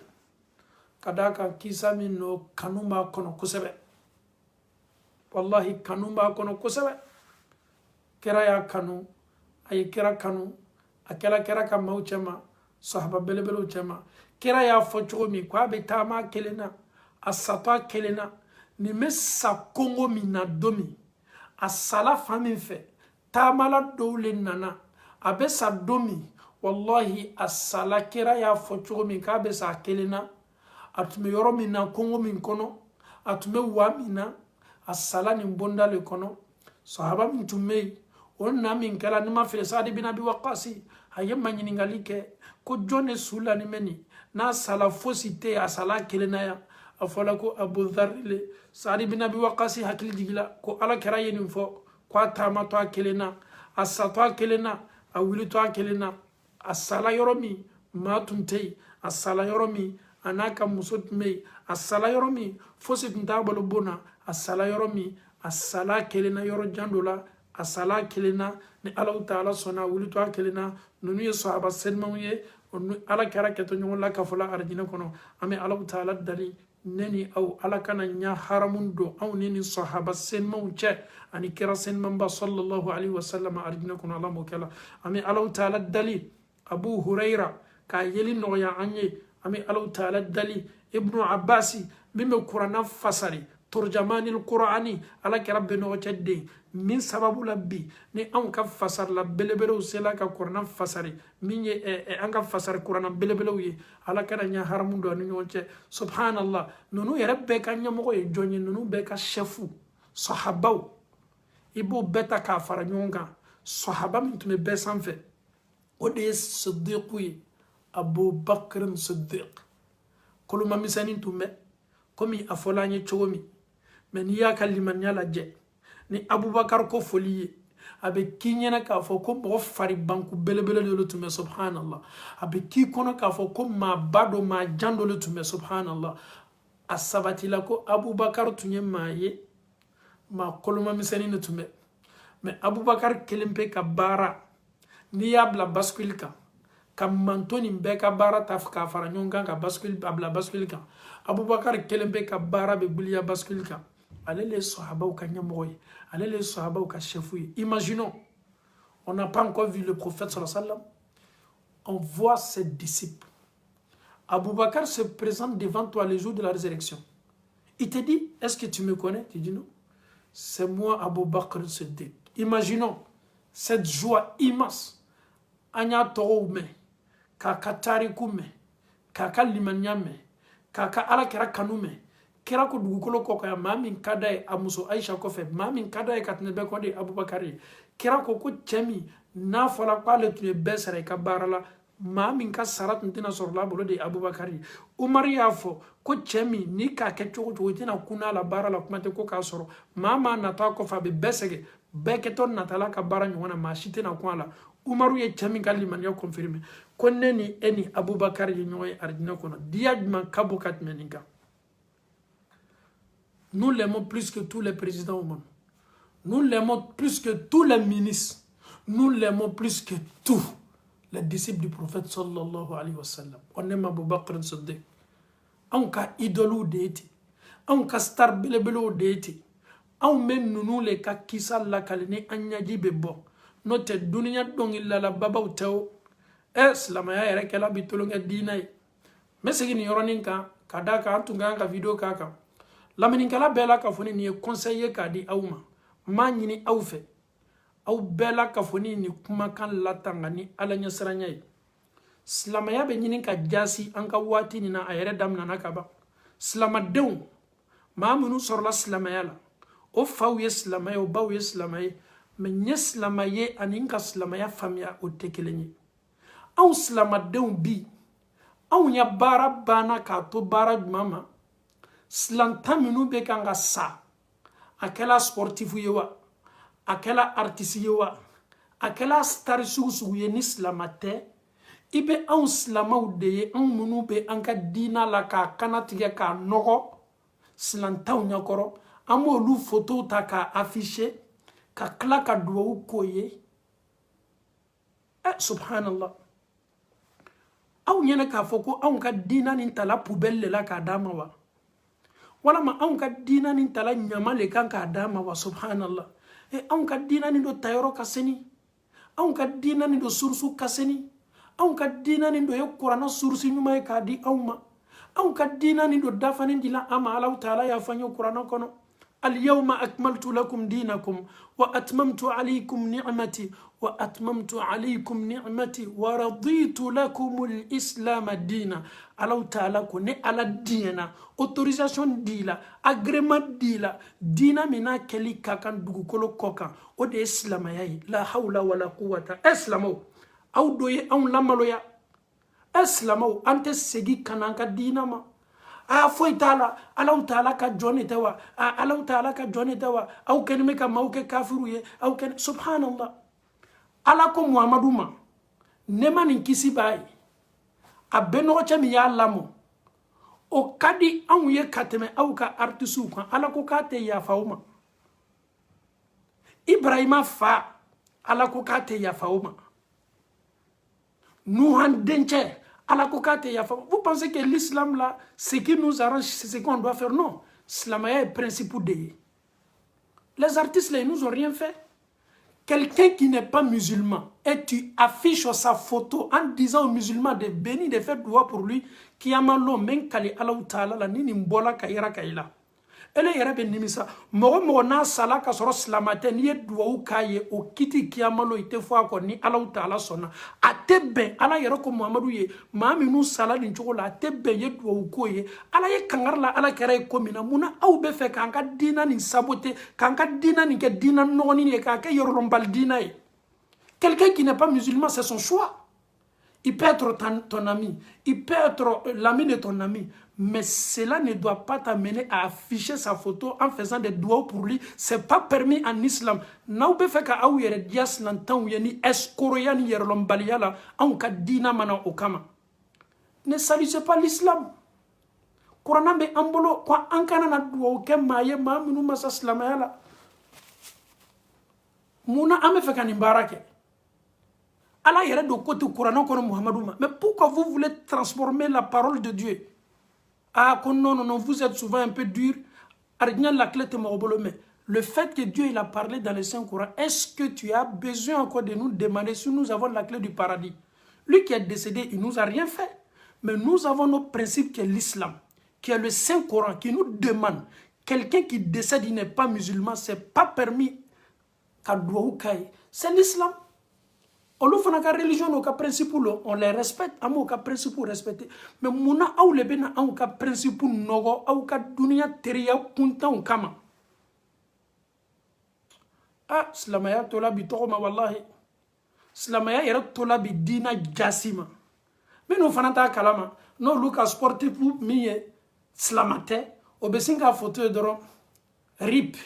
kadaka kisa minno kanuma kono kusebe wallahi kanuma kono kusebe kera ya kanu ay kera kanu akela kera ka mauchema sahaba belebele uchema kera ya focho mi kwa betama kelena asata kelena ni mesa kongo mina domi asala fami fe tamala dole nana abesa domi wallahi asala kera ya focho mi ka besa kelena atume yoro mina kongo min kono atume wa mina asala ni bonda le kono sahaba min tumei onna min kala nima fe Sa'd bin Abi Waqqas hayemma nyiningalike ko jone sula ni meni na sala fosite asala kelena ya afola ko Abu Dharr le Sa'd bin Abi Waqqas hakil jigila ko ala kera yenin fo ko tama to kelena asato kelena awili to kelena asala yoromi matuntei asala yoromi anaka musutmei asala yoromi fosit ndabalo bona asala yoromi asala kelena yoro jandola asala kelena ni Allah taala sona wulito kelena nunu ye sahaba senmaye ala kara keto nyol la kafola arjina kono ame Allah taala dali neni au ala kana nya haramun do au neni sahaba senmaw che ani kira senman ba sallallahu alaihi wasallam arjina kono Allah mo kala ame Allah taala dali Abu Huraira ka yeli no ya anye ame Allah taala dali Ibnu Abbasi bimme Qur'an fasari turjamani alqur'ani ala ki rabbi no chedde min sababu labbi ni an ka fasar la belebele sela ka Qur'an fasari min ye an ka fasar Qur'an belebele ye ala kana nya haramu do ni nyonche subhanallah nunu yerebe ka nya mo ye jonyi nunu be ka chefu sahabaw ibo beta ka fara nyonga sahaba min tume be sanfe o de siddiqi Abu Bakr Siddiq kuluma misanin tume komi afolanye chogomi men ya kaliman yala je ni Abubakar ko foliye abe kinyana ka fo ko bo fari banku belebele de lutume subhanallah abe ki kono ka fo ko ma bado ma jando lutume subhanallah asabati la ko Abubakar tunye maye ma koluma misani nutume me Abubakar kelimpe ka bara ni yabla baskulka ka manto nin bɛɛ ka baara ta k'a fara ɲɔgɔn kan ka bascule a bila bascule kan Abubakar kelen bɛ ka baara bɛ biliya bascule kan ale le sahabaw ka ɲɛmɔgɔ ye ale le sahabaw ka chef ye imaginons on n'a pas encore vu le prophète sallallahu alayhi wa sallam on voit ses disciples Abubakar se présente devant toi le jour de la résurrection il te dit est-ce que tu me connais tu dis non c'est moi Abubakar Siddiq imaginons cette joie immense anya tɔgɔw mɛn k'a ka tariku mɛn k'a ka limaniya mɛn k'a ka alakira kanu mɛn kira ko dugukolo kɔkan maa min ka d'a ye a muso Aisha kɔfɛ maa min ka d'a ye ka tɛmɛ bɛɛ kɔ de Abubakar ye kira ko cɛ min n'a fɔra k'ale tun ye bɛɛ sara i ka baara la maa min ka sara tun tɛna sɔrɔ a bolo de ye Abubakar ye Umaru y'a fɔ ko cɛ min ni k'a kɛ cogo cogo i tɛna kunna a la baara la kuma tɛ ko k'a sɔrɔ maa natɔ a kɔfɛ a bɛ bɛɛ sɛgɛn bɛɛ kɛtɔ natala ka baara ɲɔgɔn na maa si tɛna kun a la Umaru ye cɛ min ka limaniya confirmer ko ne ni e ni Abubakar ye ɲɔgɔn ye arijinɛ kɔnɔ diya jumɛn ka bon ka tɛmɛ nin kan nous l'aimons plus que tous les présidents au monde nous l'aimons plus que tous les ministres nous l'aimons plus que tous les disciples du prophète sallallahu alayhi wa sallam on aime Abubakar Siddiq anw ka idolu de ye ten anw ka star belebelew de ye ten anw bɛ ninnu le ka kisa lakali ni an ɲɛji bɛ bɔ n'o tɛ duniya dɔnkilidala babaw tɛ o silamɛya yɛrɛ kɛla bi tolonkɛ diina ye n bɛ segin nin yɔrɔnin kan ka d'a kan an tun ka kan ka video k'a kan laminikɛla bɛɛ la ka fɔ nin ye conseil ye k'a di aw ma n b'a ɲini aw fɛ aw bɛɛ la ka fɔ nin kumakan latanga ni ala ɲɛsiranya ye silamɛya bɛ ɲini ka jasi an ka waati nin na a yɛrɛ daminana ka ban silamadenw maa minnu sɔrɔla silamɛya la o faw ye silamɛ ye o baw ye silamɛ ye mais n ye silamɛ ye ani n ka silamɛya faamuya o tɛ kelen ye anw silamadenw bi anw ya baara banna k'a to baara jumɛn ma silanta minnu bɛ kan ka sa a kɛla sportif ye wa a kɛla artiste ye wa a kɛla star sugu sugu ye ni silama tɛ i bɛ anw silamaw de ye anw minnu bɛ an ka diina la k'a kana tigɛ k'a nɔgɔ silantaw ɲɛkɔrɔ an b'olu photo ta k'a afficher ka tila ka duwawu k'o ye subhanallah aw ɲɛna k'a fɔ ko anw ka diina nin tala poubelle de la k'a d'a ma wa walama anw ka diina nin tala ɲama le kan k'a d'a ma wa subhanallah anw ka diina nin do tayɔrɔ ka seni anw ka diina nin do surusu ka seni anw ka diina nin do ye kuranna surusi ɲuman ye k'a di anw ma anw ka diina nin do dafanin dila an ma Alahu taala y'a fɔ an ye kuranna kɔnɔ اليوم أكملت لكم دينكم وأتممت عليكم نعمتي ورضيت لكم الإسلام دينا الله تعالى كوني على دينا autorisation ديلا agrément ديلا دينا منا كلي كاكان دوغوكولو كوكان ودي إسلام ياي لا حول ولا قوة إسلامو أو دوي أو لامالو يا إسلامو أنت سيجي كانانكا دينا ما foi tala Allah taala ka joni tawa Allah taala ka joni tawa au ken me ka mauke kafiru ye au ken subhanallah ala ko muhammadu ma ne mani kisi bay a beno cha mi ya lamo o kadi an ye kateme au ka artisu kan ala ko ka te ya fauma ibrahima fa ala ko ka te ya fauma nuhan denche vous pensez que l'islam là, ce qui nous arrange, c'est ce qu'on doit faire? Non. L'islam est le principe de. Les artistes là, ils nous ont rien fait. Quelqu'un qui n'est pas musulman et tu affiches sa photo en disant aux musulmans de bénir, de faire doigt pour lui, qui a mal l'homme, même kali Allah Ta'ala, la nini mbola kaira kaila. ele yɛrɛ bɛ nimisa mɔgɔ mɔgɔ n'a sala ka sɔrɔ silamɛ tɛ n'i ye duwawu k'a ye o kiti kiyamalo i tɛ fɔ a kɔ ni Alahu Taala sɔnna a tɛ bɛn ala yɛrɛ ko Muhamadu ye maa minnu sala nin cogo la a tɛ bɛn ye duwawu k'o ye ala ye kangari la ala kɛra ye ko min na munna aw bɛ fɛ k'an ka diina nin saboter k'an ka diina nin kɛ diina nɔgɔnin ye k'a kɛ yɔrɔlɔnbali diina ye quelqu'un qui n'est pas musulman c'est son choix. Il peut être ton ami, il peut être l'ami de ton ami, mais cela ne doit pas t'amener à afficher sa photo en faisant des doigts pour lui. Ce n'est pas permis en islam. N'a pas fait qu'à ou yere dias lantan ou yeni escoroya ni yerlombaliya la en ka dina mana okama. Ne salissez pas l'islam. Coran be ambolo kwa ankana na doigt ke maye ma minu masa islamaya la. Muna ame fait qu'an imbarake. Allah yɛrɛ de côté Coran kono Muhammadu ma. Mais pourquoi vous voulez transformer la parole de Dieu? Ah non, non, non, vous êtes souvent un peu dur. La clé te mais le fait que Dieu il a parlé dans le Saint-Coran, est-ce que tu as besoin encore de nous demander si nous avons la clé du paradis? Lui qui est décédé, il ne nous a rien fait. Mais nous avons nos principes qui est l'islam, qui est le Saint-Coran, qui nous demande, quelqu'un qui décède, il n'est pas musulman, ce n'est pas permis. C'est l'islam. On fait une religion, on principe, on les respecte, on a principe respecté. Mais muna ou le bena on a principe nogo, ou ka dunia teria kunta on kama. Ah, slamaya tola bi tokoma wallahi. Slamaya yera tola bi dina jasima. Mais nous fanata kalama, no luka sportif pour miye slamate, obesinga photo de rip.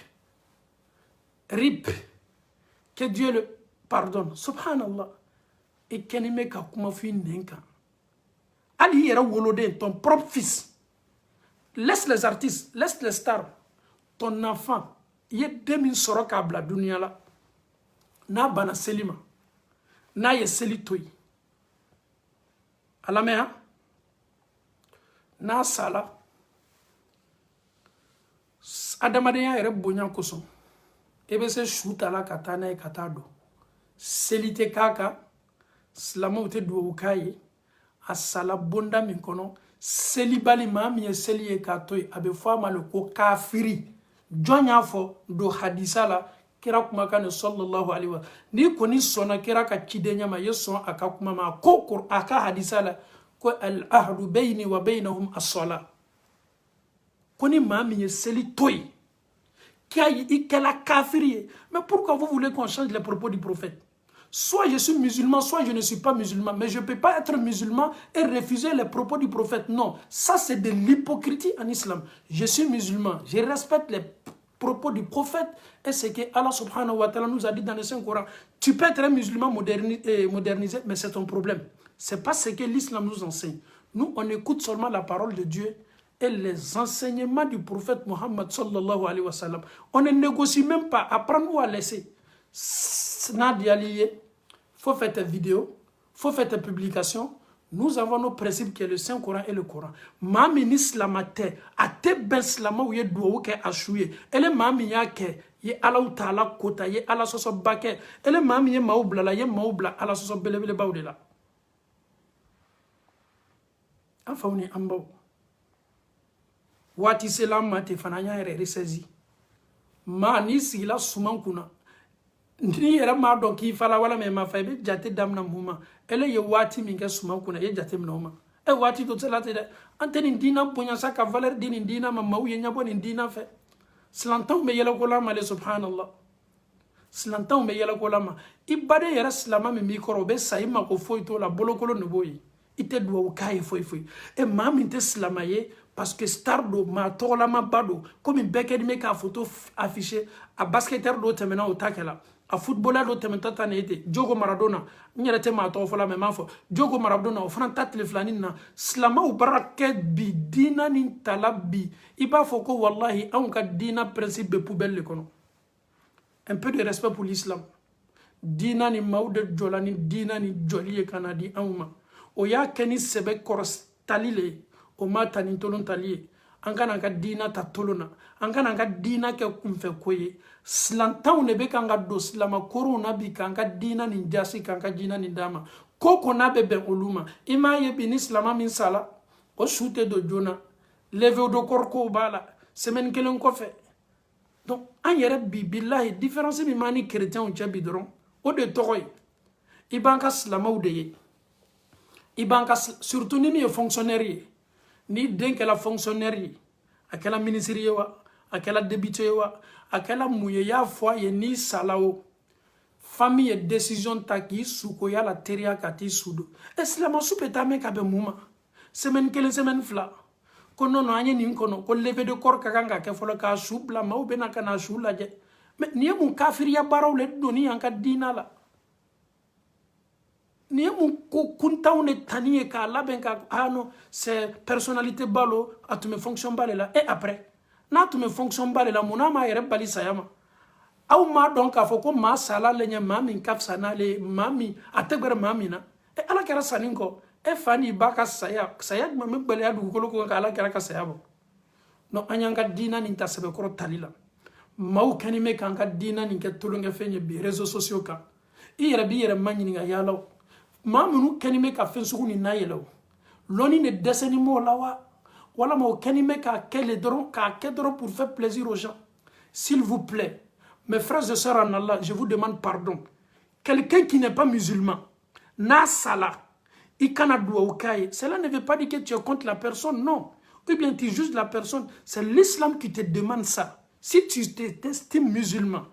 Rip. Que Dieu le pardonne. Subhanallah. Et kenime ka kuma fi nenka. Ali yera wolode ton propre fils. Laisse les artistes, laisse les stars. Ton enfant, il y a 2000 soroka abla dunia la. Na bana selima. Na ye selitoy. Alamea. Na sala. Adamadenya yere bonya koso. Ebe se shoot ala katana e katado. Selite kaka. Slamo te duo kaye. Asala bonda minkono. Selibali mami e seli e katoy. Abe fwa malo ko kafiri. Jonya fo do hadisala. Kira kumakane sallallahu alaihi wa. Ni koni sona kira ka chidenya ma yeson aka kumama. Ko aka hadisala. Ko al ahdu bayni wa baynahum as-salah. Koni mami e seli toy. Mais pourquoi vous voulez qu'on change les propos du prophète? Soit je suis musulman, soit je ne suis pas musulman. Mais je ne peux pas être musulman et refuser les propos du prophète. Non, ça c'est de l'hypocrisie en islam. Je suis musulman, je respecte les propos du prophète et ce que Allah subhanahu wa ta'ala nous a dit dans le Saint-Coran. Tu peux être un musulman modernisé, mais c'est ton problème. Ce n'est pas ce que l'islam nous enseigne. Nous, on écoute seulement la parole de Dieu et les enseignements du prophète Mohammed sallallahu alayhi wa sallam. On ne négocie même pas à prendre ou à laisser. Il faut faire tes vidéos, il faut faire tes publications. Nous avons nos principes qui est le Saint-Coran et le Coran. Mami ni slamate, a te ben slama ou ye douou ke achouye. Ele mami ya ke, ye ala ou ta'ala kota, ye ala soso bake. Ele mami ye maoubla la, ye maoubla ala soso belebele baoude la. Enfin, on est en bas. Wati sela mate fananya ere resezi ma ni sila suman kuna ni era ma don ki fala wala me ma fa be jate damna muma ele ye wati min ke suman kuna ye jate mnoma e wati to sela te anteni dina ponya saka valeur dini dina ma mawu ye nyabo ni dina fe slantan me yela ko lama le subhanallah slantan me yela ko lama ibade yera slama me mikoro be sayima ko foito la bolokolo no boyi ite duwa kai foi e ma min te slama ye parce que star do ma tola ma bado comme une beke me ka photo affiché a basketteur do temena o takela a footballer do tementa tanete Diogo Maradona nyerete ma to fola me mafo Diogo Maradona o fran tatle flani na slama ou baraket bi dina nin talabi iba foko wallahi an ka dina principe poubelle le kono un peu de respect pour l'islam dina ni mawde jolani dina ni joliye kanadi anuma o ya keni sebe koros talile o mata ni tolon taliye angana ka dina ta tolona angana ka dina ke kumfe koye slantaw ne be kanga do slama corona bi kanga dina ni jasi kanga dina ni dama koko na be ben oluma ima ye bin islama min sala o shute do jona leve do korko bala semaine kelen ko fe donc an yere bi billahi différence mi mani chrétien o chabi doron o de tokoy ibanka slama de ye ibanka surtout ni mi fonctionnaire ni den kɛla fonctionnaire ye a kɛla ministre ye wa a kɛla député ye wa a kɛla mun ye y'a fɔ a ye ni sala o famille ye décision ta k'i sukoya la teriya ka t'i sudo e silamasu bɛ taa mɛn ka bɛn mun ma semaine kelen semaine fila ko non non an ye nin kɔnɔ ko levée de corps ka kan ka kɛ fɔlɔ k'a su bila maaw bɛ na ka na su lajɛ mais nin ye mun kafiriya baaraw le donni yan ka diina la ni mun ko kuntaw ne tani ye k'a labɛn ka ah non c'est personnalité balo a tun bɛ fonction ba de la et après n'a tun bɛ fonction ba de la mun n'a m'a yɛrɛ bali saya ma aw ma donc a fɔ ko maa sala le ɲɛ maa min ka fisa n'ale maa min a tɛ gbɛrɛ maa min na ala kɛra sanni kɔ fa n'i ba ka saya jumɛn bɛ gbɛlɛya dugukolo ko ka ala kɛra ka saya bɔ non an y'an ka diina nin ta sɛbɛkɔrɔ tali la maaw kɛni bɛ k'an ka diina nin kɛ tulonkɛfɛn ye bi réseaux sociaux kan i yɛrɛ b'i yɛrɛ ma ɲininka yaala o maa minnu kɛni bɛ ka fɛn sugu nin na yɛlɛ o lɔnni de dɛsɛni m'o la wa walama o kɛni bɛ k'a kɛ dɔrɔn pour faire plaisir aux gens s'il vous plaît mes frères et sœurs en Allah je vous demande pardon quelqu'un qui n'est pas musulman n'a sala il kana duwawu k'a ye cela ne veut pas dire que tu es contre la personne non ou bien tu juges la personne c'est l'islam qui te demande ça si tu t'estimes musulman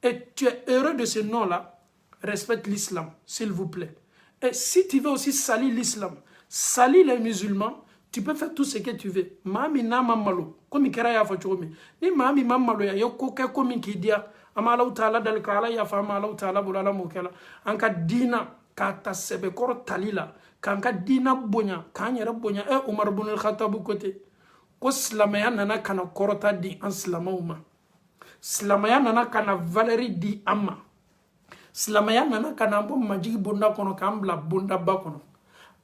et tu es heureux de ce nom là respecte l'islam s'il vous plaît et si tu veux aussi salir l'islam salir les musulmans tu peux faire tout ce que tu veux mami na mamalo comme kera ya fa chomi ni mami mamalo ya yoko ke comme ki dia ama Allah taala dal kala ya fa ma Allah taala bulala mo kala anka dina ka tasebe kor talila kanka dina bonya kanyere bonya Umar ibn al-Khattab kote ko silamaya nana kana korota di an silamawma silamaya nana kana valeri di amma silamaya nana kana bo majigi bonda kono kambla bonda bakono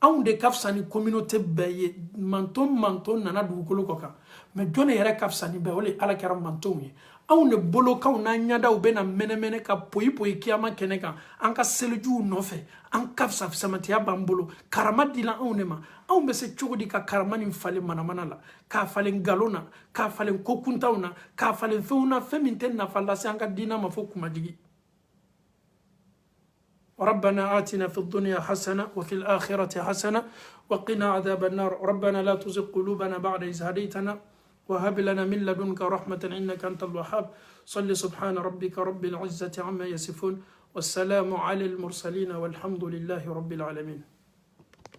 anw de kafsa ni communauté bɛɛ ye manton nana dugukolo kɔ kan mais jɔn yɛrɛ kafsa ni bɛɛ o le ala kɛra mantonw ye anw de bolokanw n'a ɲadaw bɛna mɛnɛmɛnɛ ka poyi kiyama kɛnɛ kan an ka selijuw nɔfɛ an kafsa samatiya b'an bolo karama dila anw de ma anw bɛ se cogo di ka karama nin falen manamana la k'a falen nkalon na k'a falen kokuntaw na k'a falen fɛnw na fɛn min tɛ nafa lase an ka diina ma fo kumajigi ربنا آتنا في الدنيا حسنة وفي الآخرة حسنة وقنا عذاب النار ربنا لا تزغ قلوبنا بعد إذ هديتنا وهب لنا من لدنك رحمة إنك أنت الوهاب صل سبحان ربك رب العزة عما يصفون والسلام على المرسلين والحمد لله رب العالمين